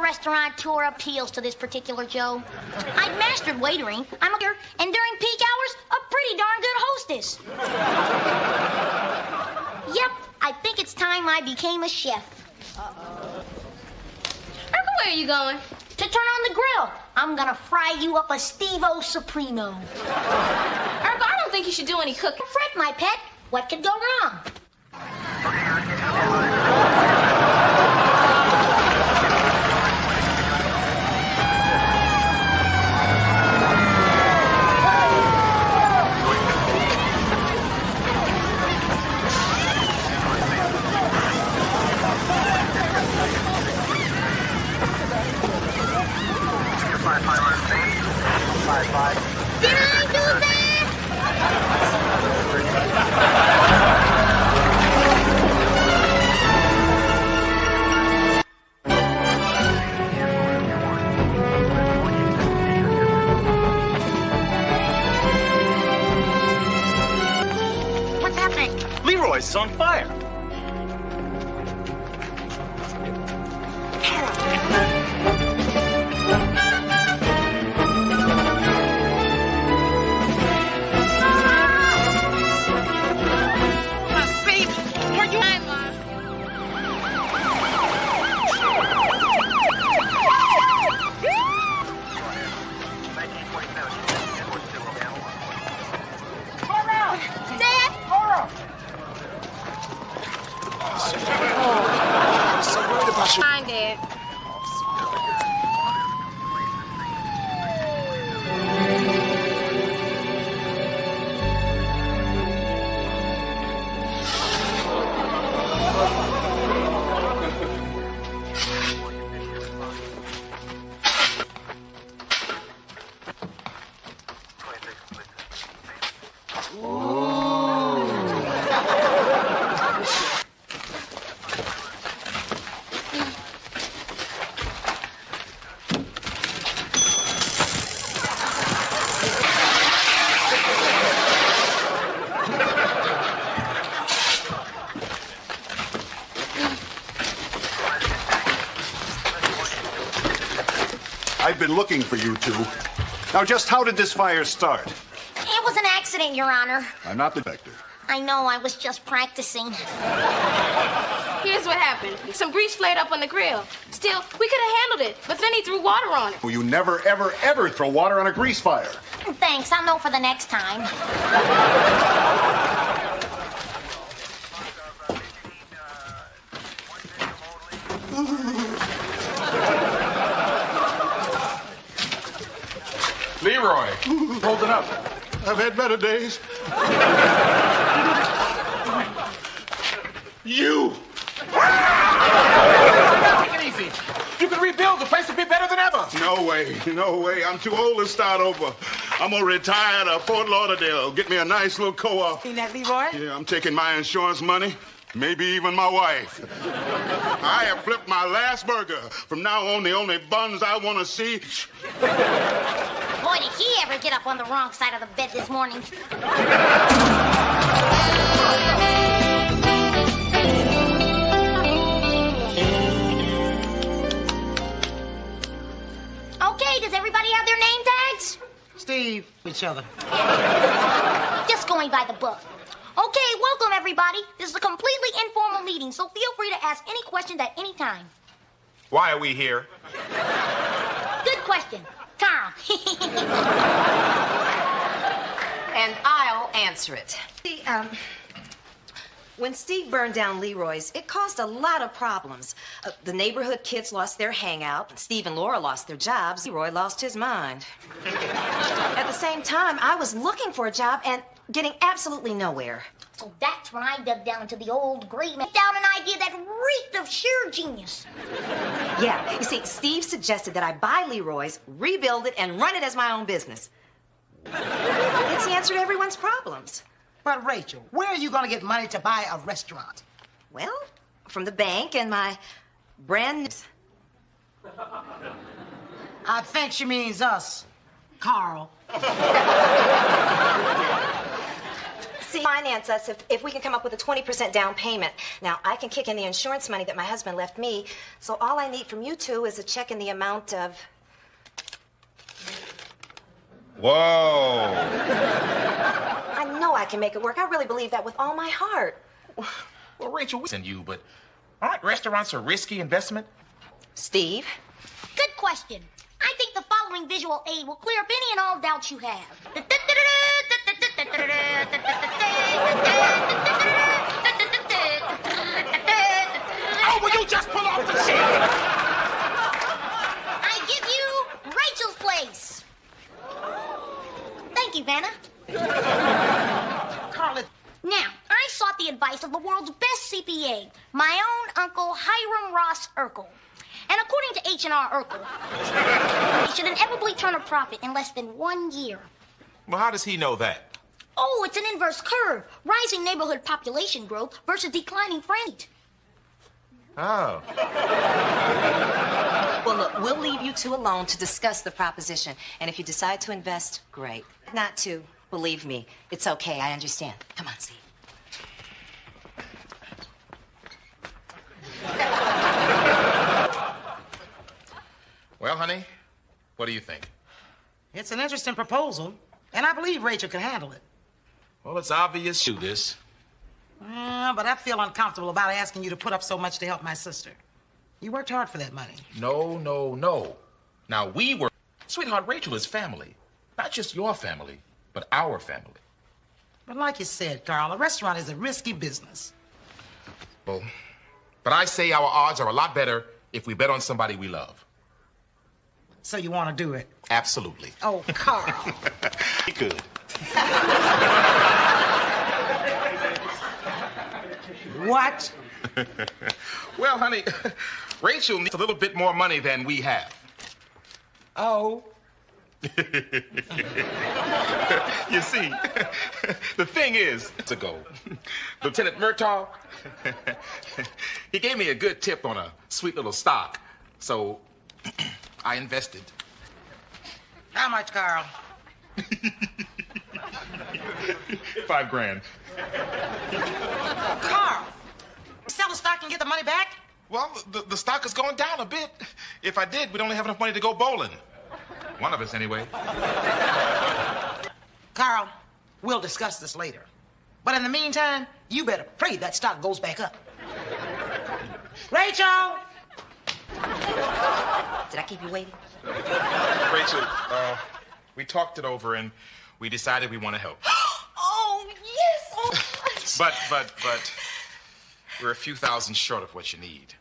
Restaurateur appeals to this particular Joe. I've mastered waitering. I'm a and during peak hours, a pretty darn good hostess. Yep, I think it's time I became a chef. Urkel, where are you going? To turn on the grill. I'm gonna fry you up a Steve-O Supremo. Urkel, I don't think you should do any cooking. Don't fret, my pet. What could go wrong? Did I do that? What's happening? Leroy's on fire. Find it. been looking for you two. Now, just how did this fire start? It was an accident, Your Honor. I'm not the detective. I know, I was just practicing. Here's what happened. Some grease flared up on the grill. Still, we could have handled it, but then he threw water on it. Well, you never, ever, ever throw water on a grease fire. Thanks, I'll know for the next time. Leroy, holding up. I've had better days. You! Take it easy. You can rebuild. The place will be better than ever. No way, no way. I'm too old to start over. I'm gonna retire to Fort Lauderdale. Get me a nice little co-op. Seen that, Leroy? Yeah, I'm taking my insurance money. Maybe even my wife. I have flipped my last burger. From now on, the only buns I want to see. Boy, did he ever get up on the wrong side of the bed this morning. Okay, does everybody have their name tags? Steve, each other. Just going by the book. Okay, welcome everybody. This is a completely informal meeting, so feel free to ask any questions at any time. Why are we here? Good question. Carl. And I'll answer it. See, when Steve burned down Leroy's, it caused a lot of problems. The neighborhood kids lost their hangout. Steve and Laura lost their jobs. Leroy lost his mind. At the same time, I was looking for a job and getting absolutely nowhere. So that's when I dug down into the old grave and down an idea that reeked of sheer genius. Yeah, you see, Steve suggested that I buy Leroy's, rebuild it, and run it as my own business. It's the answer to everyone's problems. But, Rachel, where are you going to get money to buy a restaurant? Well, from the bank and my brand new... I think she means us, Carl. See, finance us if we can come up with a 20% down payment. Now, I can kick in the insurance money that my husband left me, so all I need from you two is a check in the amount of... Whoa. I know I can make it work. I really believe that with all my heart. Well, Rachel, we send you, but aren't restaurants a risky investment? Steve? Good question. I think the following visual aid will clear up any and all doubts you have. Oh, will you just pull off the shit? I give you Rachel's place. Thank you, Vanna. Carla. Now, I sought the advice of the world's best CPA, my own Uncle Hiram Ross Urkel. And according to H&R Urkel, he should inevitably turn a profit in less than 1 year. Well, how does he know that? Oh, it's an inverse curve. Rising neighborhood population growth versus declining freight. Oh. Well, look, we'll leave you two alone to discuss the proposition. And if you decide to invest, great. Not to, believe me, it's okay. I understand. Come on, Steve. Well, honey, what do you think? It's an interesting proposal, and I believe Rachel can handle it. Well, it's obvious you this. But I feel uncomfortable about asking you to put up so much to help my sister. You worked hard for that money. No, no, no. Now, we were... Sweetheart, Rachel is family. Not just your family, but our family. But like you said, Carl, a restaurant is a risky business. Well, but I say our odds are a lot better if we bet on somebody we love. So you want to do it? Absolutely. Oh, Carl. He could. What? Well, honey, Rachel needs a little bit more money than we have. Oh. You see, the thing is, Lieutenant Murtaugh, he gave me a good tip on a sweet little stock, so I invested. How much, Carl? $5,000. Carl, sell the stock and get the money back? Well, the stock is going down a bit. If I did, we'd only have enough money to go bowling. One of us, anyway. Carl, we'll discuss this later. But in the meantime, you better pray that stock goes back up. Rachel! Did I keep you waiting? Rachel, we talked it over and we decided we want to help. Oh, yes! Oh, But we're a few thousand short of what you need.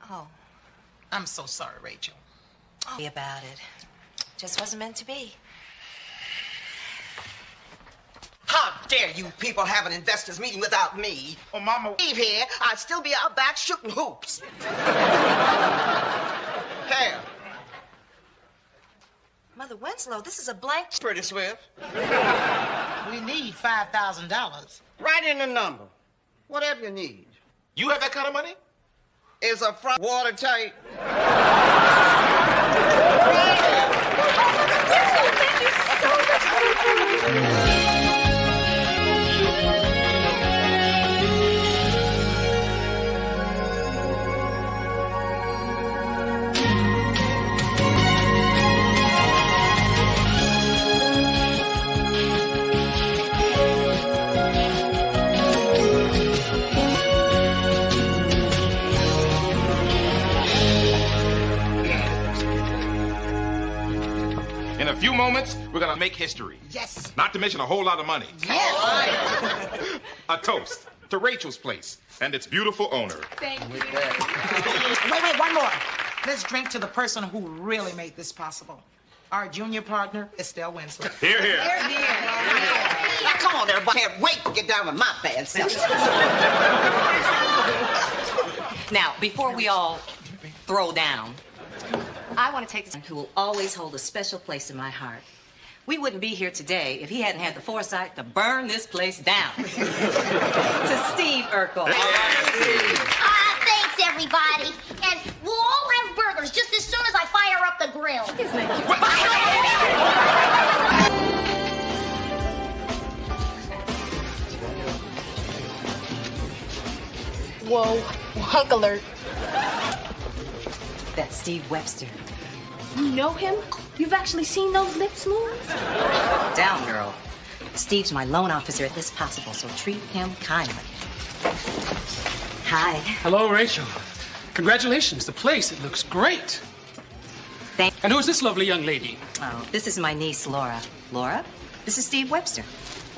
oh, I'm so sorry, Rachel. sorry about it. Just wasn't meant to be. How dare you people have an investors meeting without me? Oh, Mama. Leave here, I'd still be out back shooting hoops. Here. Mother Winslow, this is a blank. Pretty swift. We need $5,000. Write in the number. Whatever you need. You have that kind of money? Is a front watertight? In a few moments, we're gonna make history. Yes. Not to mention a whole lot of money. Yes. A toast to Rachel's place and its beautiful owner. Thank you. Wait, one more. Let's drink to the person who really made this possible. Our junior partner, Estelle Winslow. Here, here. Now, come on, everybody. Can't wait to get down with my bad self. Now, before we all throw down, I want to take this who will always hold a special place in my heart. We wouldn't be here today if he hadn't had the foresight to burn this place down. To Steve Urkel. Thanks, everybody. And we'll all have burgers just as soon as I fire up the grill. Whoa, hunk alert. That's Steve Webster. You know him? You've actually seen those lips move? Down, girl. Steve's my loan officer at this possible, so treat him kindly. Hi. Hello, Rachel. Congratulations. The place, it looks great. And who's this lovely young lady? Oh, this is my niece, Laura. Laura, this is Steve Webster.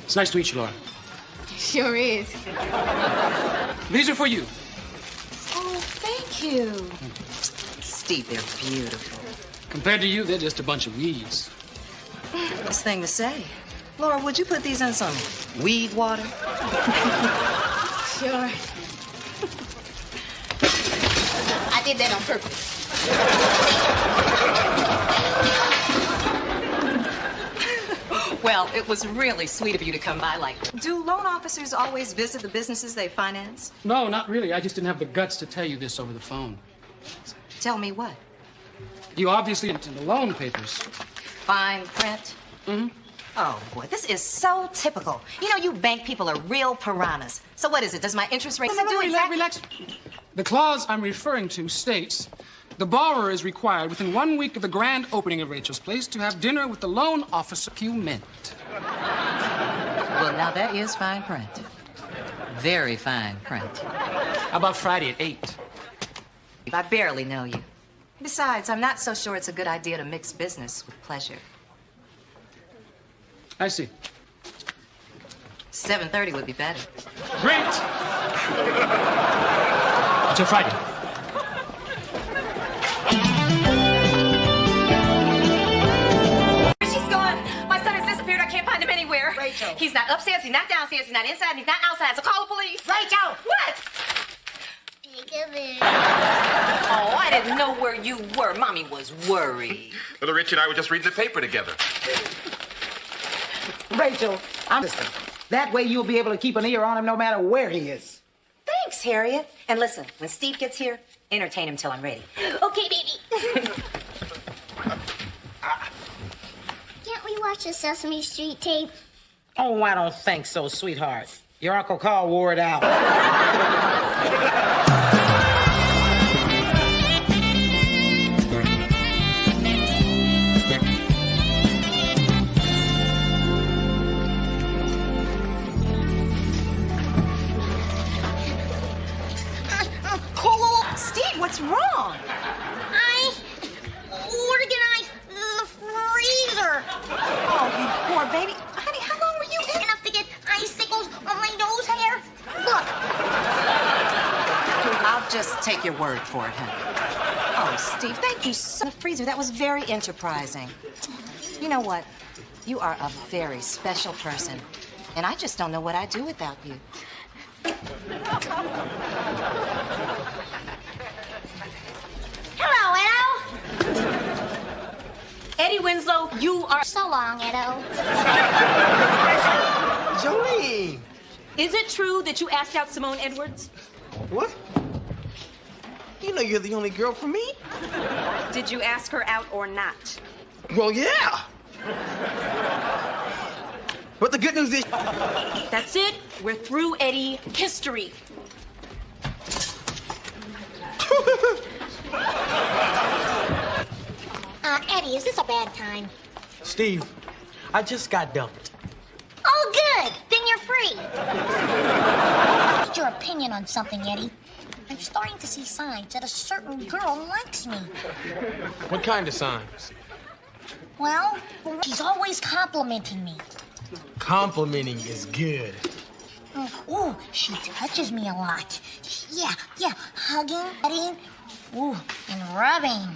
It's nice to meet you, Laura. Sure is. These are for you. Oh, thank you. Steve, they're beautiful. Compared to you, they're just a bunch of weeds. Nice thing to say. Laura, would you put these in some weed water? Sure. I did that on purpose. Well, it was really sweet of you to come by like that. Do loan officers always visit the businesses they finance? No, not really. I just didn't have the guts to tell you this over the phone. Tell me what? You obviously into the loan papers. Fine print? Mm-hmm. Oh, boy, this is so typical. You know, you bank people are real piranhas. So what is it? Does my interest rate Relax. The clause I'm referring to states the borrower is required within 1 week of the grand opening of Rachel's place to have dinner with the loan officer you meant. Well, now that is fine print. Very fine print. How about Friday at 8? I barely know you. Besides, I'm not so sure it's a good idea to mix business with pleasure. I see. 7:30 would be better. Great! Until Friday. She's gone. My son has disappeared. I can't find him anywhere. Rachel. He's not upstairs, he's not downstairs, he's not inside, and he's not outside. So call the police. Rachel! What? Oh, I didn't know where you were. Mommy was worried. Little Richie and I were just reading the paper together. Rachel, listen. That way you'll be able to keep an ear on him no matter where he is. Thanks, Harriet. And listen, when Steve gets here, entertain him till I'm ready. Okay, baby. Can't we watch the Sesame Street tape? Oh, I don't think so, sweetheart. Your Uncle Carl wore it out. take your word for it, honey. Oh, Steve, thank you so much. Freezer, that was very enterprising. You know what? You are a very special person, and I just don't know what I'd do without you. Hello, Edo. Eddie Winslow, you are... So long, Edo. Jolene! Is it true that you asked out Simone Edwards? What? You know you're the only girl for me. Did you ask her out or not? Well, yeah. But the good news is... That's it. We're through, Eddie. History. Eddie, is this a bad time? Steve, I just got dumped. Oh, good. Then you're free. What's your opinion on something, Eddie? I'm starting to see signs that a certain girl likes me. What kind of signs? Well, she's always complimenting me. Complimenting is good. Ooh, she touches me a lot. Yeah, hugging, petting, ooh, and rubbing.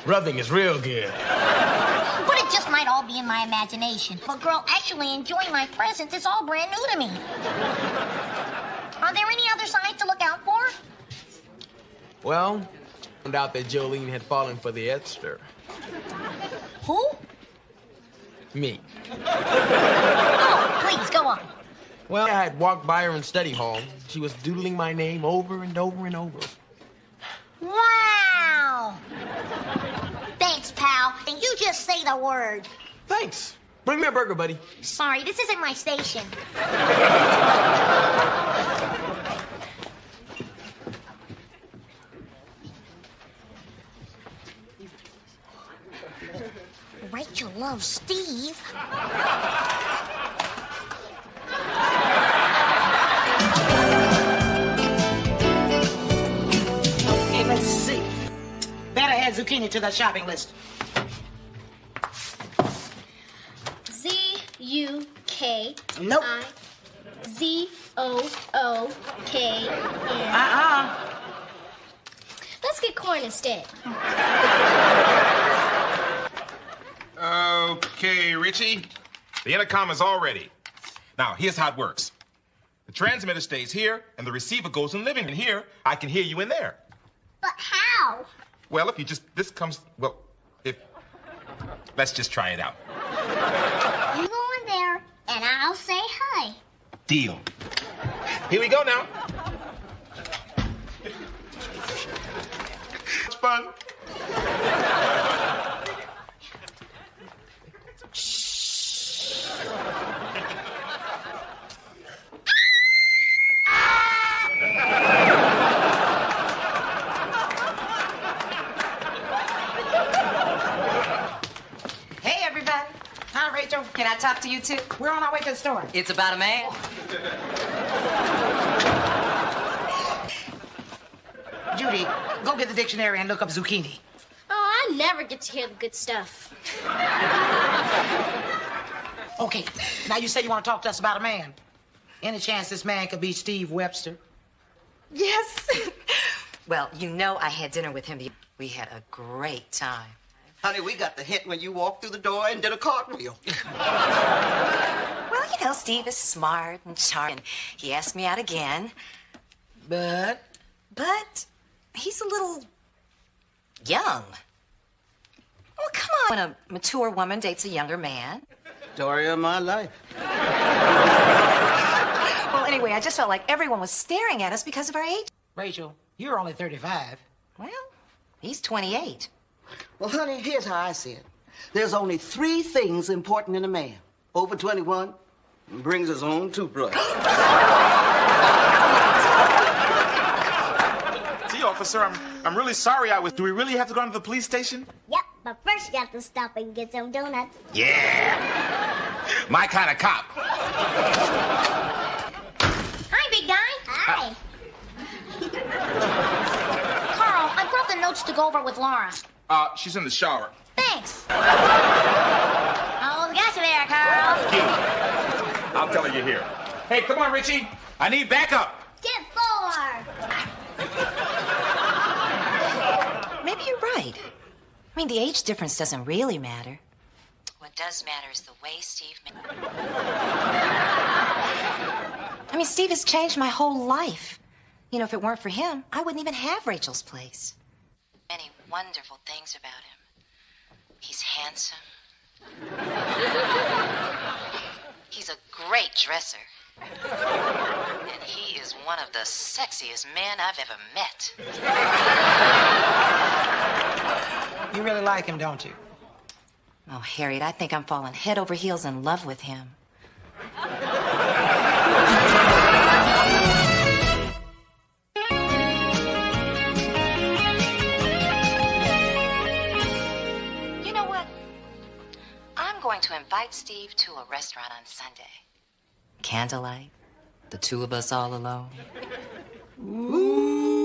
Rubbing is real good. But it just might all be in my imagination. If a girl actually enjoying my presence, it's all brand new to me. Are there any other signs to look out for? Well, I found out that Jolene had fallen for the Edster. Who? Me. Oh, please, go on. Well, I had walked by her in study hall. She was doodling my name over and over and over. Wow! Thanks, pal. And you just say the word. Thanks. Bring me a burger, buddy. Sorry, this isn't my station. Rachel loves Steve. Okay, let's see. Better add zucchini to the shopping list. Z-U-K. Nope. Z-O-O-K-N. Let's get corn instead. Okay, Richie. The intercom is all ready. Now, here's how it works. The transmitter stays here, and the receiver goes in the living room. Here, I can hear you in there. But how? Well, if you just... This comes... Well, if... Let's just try it out. You go in there, and I'll say hi. Deal. Here we go now. It's fun. Hey, everybody. Hi, Rachel. Can I talk to you too? We're on our way to the store. It's about a man. Judy, go get the dictionary and look up zucchini. Oh, I never get to hear the good stuff. Okay, now you say you want to talk to us about a man. Any chance this man could be Steve Webster? Yes. Well, you know I had dinner with him. We had a great time. Honey, we got the hint when you walked through the door and did a cartwheel. Well, you know, Steve is smart and charming. He asked me out again. But he's a little young. Well, come on. When a mature woman dates a younger man. Story of my life. Well, anyway, I just felt like everyone was staring at us because of our age. Rachel, you're only 35. Well, he's 28. Well, honey, here's how I see it. There's only 3 things important in a man. Over 21, and brings his own toothbrush. Gee, officer, I'm really sorry Do we really have to go to the police station? Yep, but first you have to stop and get some donuts. Yeah. My kind of cop. Hi, big guy. Hi. Carl, I brought the notes to go over with Laura. She's in the shower. Thanks. Oh, got you there, Carl. I'll tell her you're here. Hey, come on, Richie. I need backup. Get forward. Maybe you're right. I mean, the age difference doesn't really matter. What does matter is the way Steve... I mean, Steve has changed my whole life. You know, if it weren't for him, I wouldn't even have Rachel's place. Many wonderful things about him. He's handsome. He's a great dresser. And he is one of the sexiest men I've ever met. You really like him, don't you? Oh, Harriet, I think I'm falling head over heels in love with him. You know what? I'm going to invite Steve to a restaurant on Sunday. Candlelight, the two of us all alone. Ooh-wee!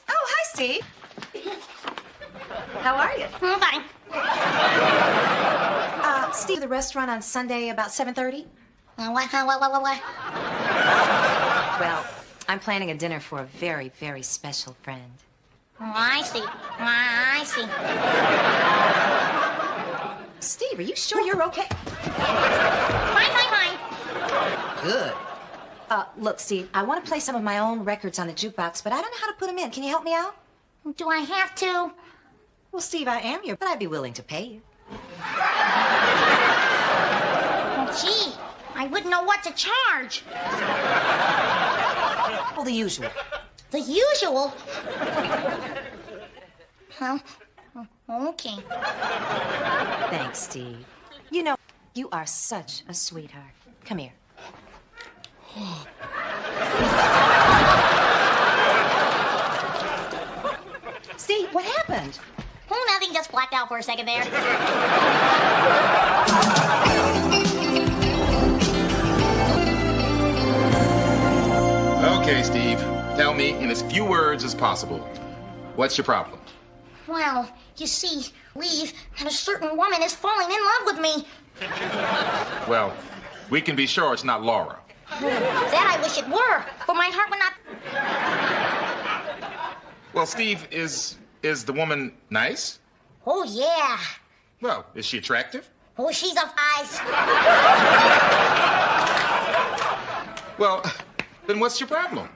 Oh, hi, Steve. How are you? I'm fine. Steve, the restaurant on Sunday about 7:30? What? Well, I'm planning a dinner for a very, very special friend. Oh, I see. I see. Steve, are you sure you're okay? Fine. Good. Look, Steve, I want to play some of my own records on the jukebox, but I don't know how to put them in. Can you help me out? Do I have to? Well, Steve, I am but I'd be willing to pay you. Well, gee, I wouldn't know what to charge. Well, the usual. The usual? Well, okay. Thanks, Steve. You know, you are such a sweetheart. Come here. Steve, what happened? Oh, nothing, just blacked out for a second there. Okay, Steve. Tell me in as few words as possible. What's your problem? Well, you see, Leave, and a certain woman is falling in love with me. Well, we can be sure it's not Laura. That I wish it were, for my heart would not... Well, Steve, is the woman nice? Oh, yeah. Well, is she attractive? Oh, she's of eyes. Well, then what's your problem?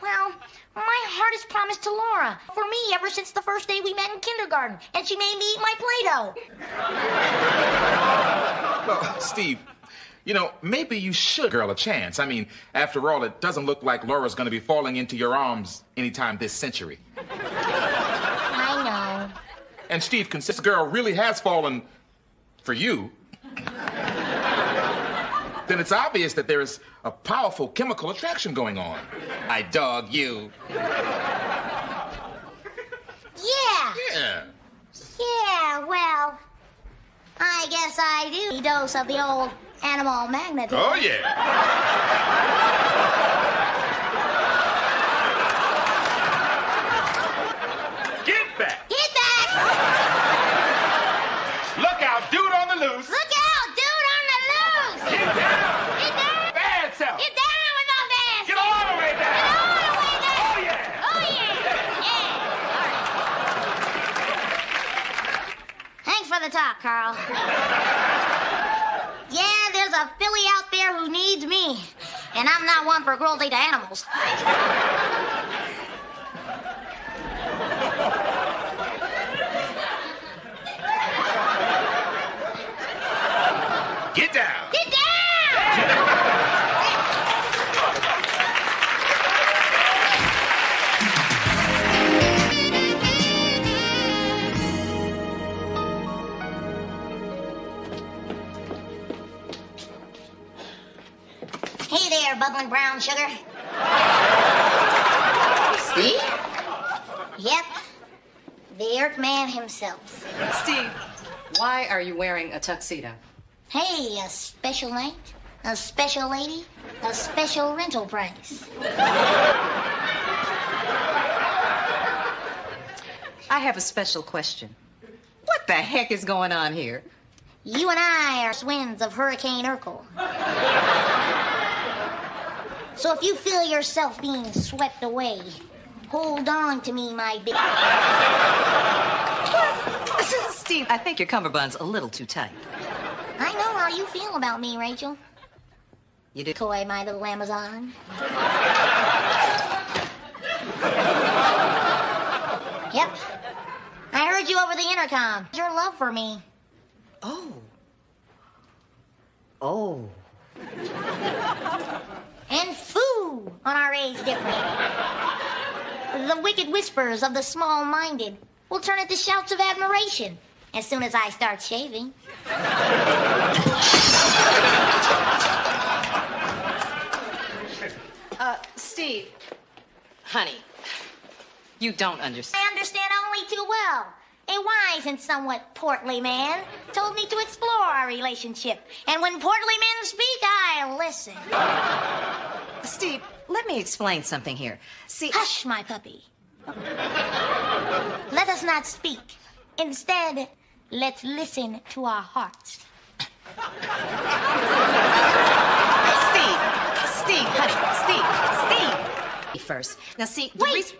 Well, my heart is promised to Laura. For me, ever since the first day we met in kindergarten. And she made me eat my Play-Doh. Well, Steve, you know, maybe you should give a girl a chance. I mean, after all, it doesn't look like Laura's going to be falling into your arms anytime this century. I know. And Steve, since this girl really has fallen for you, then it's obvious that there is a powerful chemical attraction going on. I dog you. Yeah. Yeah. Yeah, well, I guess I do need a dose of the old animal magnetism. Oh, yeah. Get back. Get back! Look out, dude on the loose. Look out, dude on the loose! Get down. Get down! Bad self. Get down with my bad Get all the way down. Get all the way down! Oh, yeah. Oh, yeah! Yeah! All right. Thanks for the talk, Carl. Yeah, there's a filly out there who needs me. And I'm not one for cruelty to animals. Get down. Get down! Hey there, bubbling brown sugar. Steve? Yep. The Earthman himself. Steve, why are you wearing a tuxedo? Hey, a special night, a special lady, a special rental price. I have a special question. What the heck is going on here? You and I are twins of Hurricane Urkel. So if you feel yourself being swept away, hold on to me, my baby. Steve, I think your cummerbund's a little too tight. I know how you feel about me, Rachel. You do? Toy, my little Amazon. Yep. I heard you over the intercom. Your love for me. Oh. Oh. And foo on our age difference. The wicked whispers of the small-minded will turn into shouts of admiration as soon as I start shaving. Steve. Honey, you don't understand. I understand only too well. A wise and somewhat portly man told me to explore our relationship. And when portly men speak, I listen. Steve, let me explain something here. See... Hush, my puppy. Let us not speak. Instead, let's listen to our hearts. Steve, honey, Steve. First. Now, see... Wait!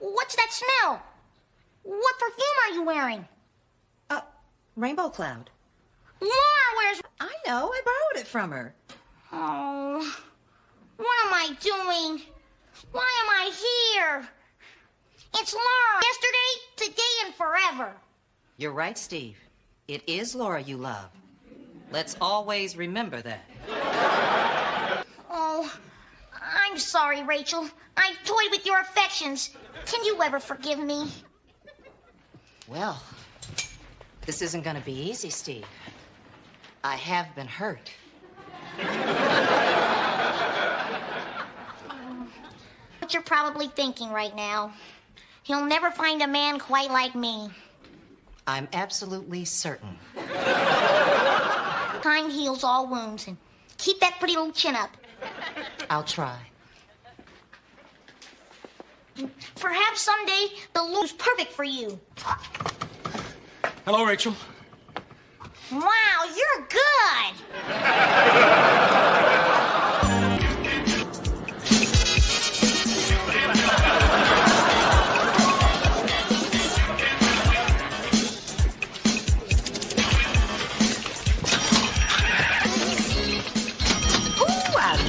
What's that smell? What perfume are you wearing? Rainbow Cloud. Laura wears... I know, I borrowed it from her. Oh, what am I doing? Why am I here? It's Laura. Yesterday, today, and forever. You're right, Steve. It is Laura you love. Let's always remember that. Oh, I'm sorry, Rachel. I toyed with your affections. Can you ever forgive me? Well, this isn't going to be easy, Steve. I have been hurt. What you're probably thinking right now. You'll never find a man quite like me. I'm absolutely certain. Time heals all wounds, and keep that pretty little chin up. I'll try. Perhaps someday the loop's perfect for you. Hello, Rachel. Wow, you're good.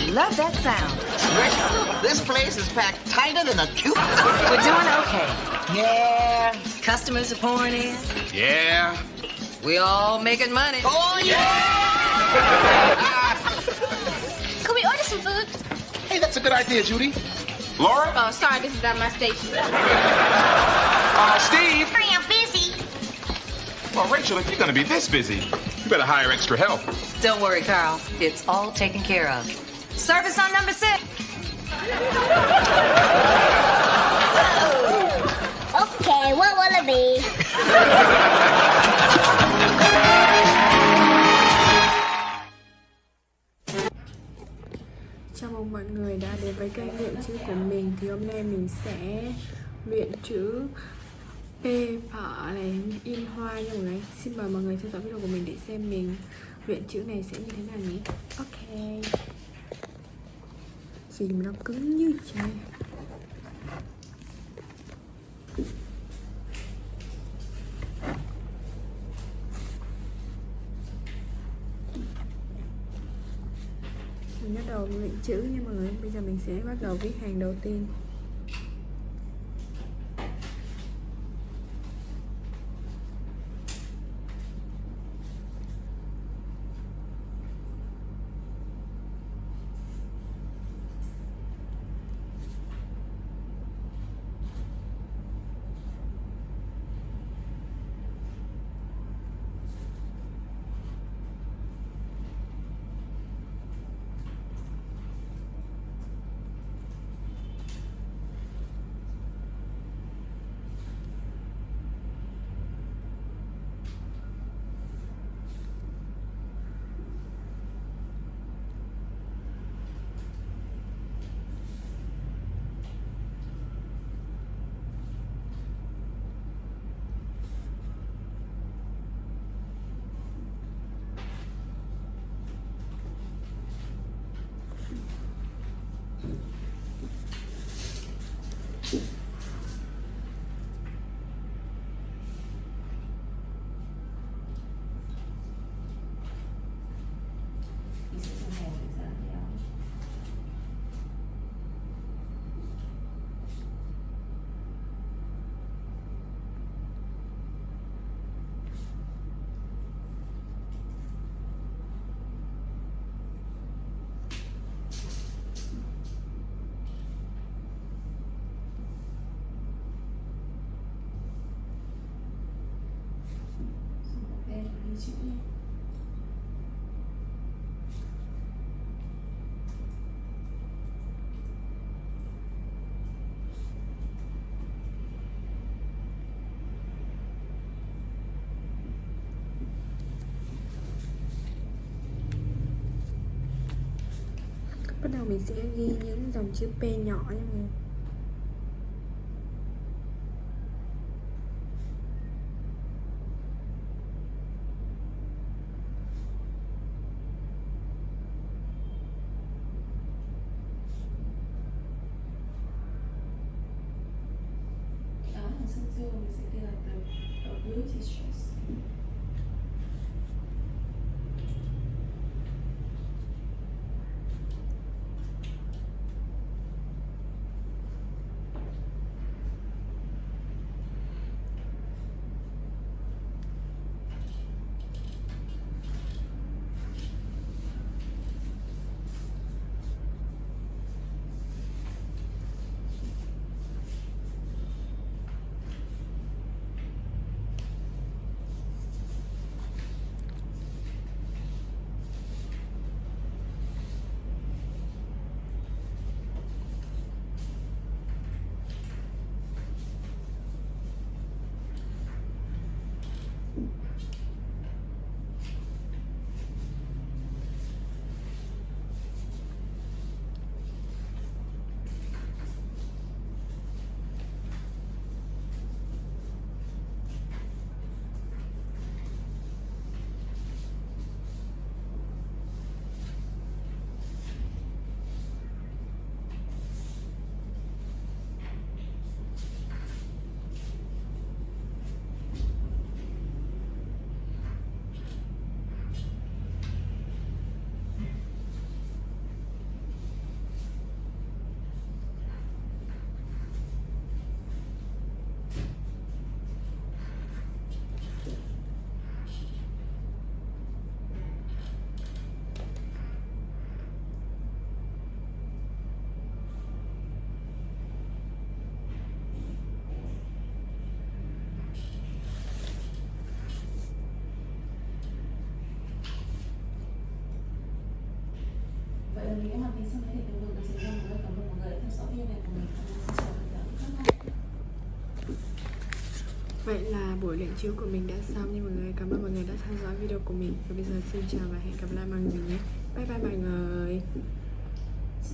Love that sound. Rachel, this place is packed tighter than a cucumber. We're doing okay. Yeah. Customers are pouring in. Yeah. We all making money. Oh, yeah! Could we order some food? Hey, that's a good idea, Judy. Laura? Oh, sorry, this is not my station. Steve? Sorry, I'm busy. Well, Rachel, if you're going to be this busy, you better hire extra help. Don't worry, Carl. It's all taken care of. Service on number 6. Okay, what will it be? Chào mừng mọi người đã đến với kênh luyện chữ của mình. Thì hôm nay mình sẽ luyện chữ P, phở này, in hoa nha mọi người. Xin mời mọi người theo dõi video của mình để xem mình luyện chữ này sẽ như thế nào nhé. Ok. Gì mà nó cứng như trời. Mình bắt đầu luyện chữ nha mọi người. Bây giờ mình sẽ bắt đầu viết hàng đầu tiên. chữ Y. Bắt đầu mình sẽ ghi những dòng chữ P nhỏ nha mọi người. Đó là sân dương mình sẽ ghi là the beauty stress. Vậy là mình đã hoàn thành xong cái hình tượng được rồi. Cảm ơn mọi người đã theo dõi video này của mình. Xin chào và hẹn gặp lại. Vậy là buổi luyện chữ của mình đã xong nha mọi người. Cảm ơn mọi người đã theo dõi video của mình. Và bây giờ xin chào và hẹn gặp lại mọi người nhé. Bye bye mọi người.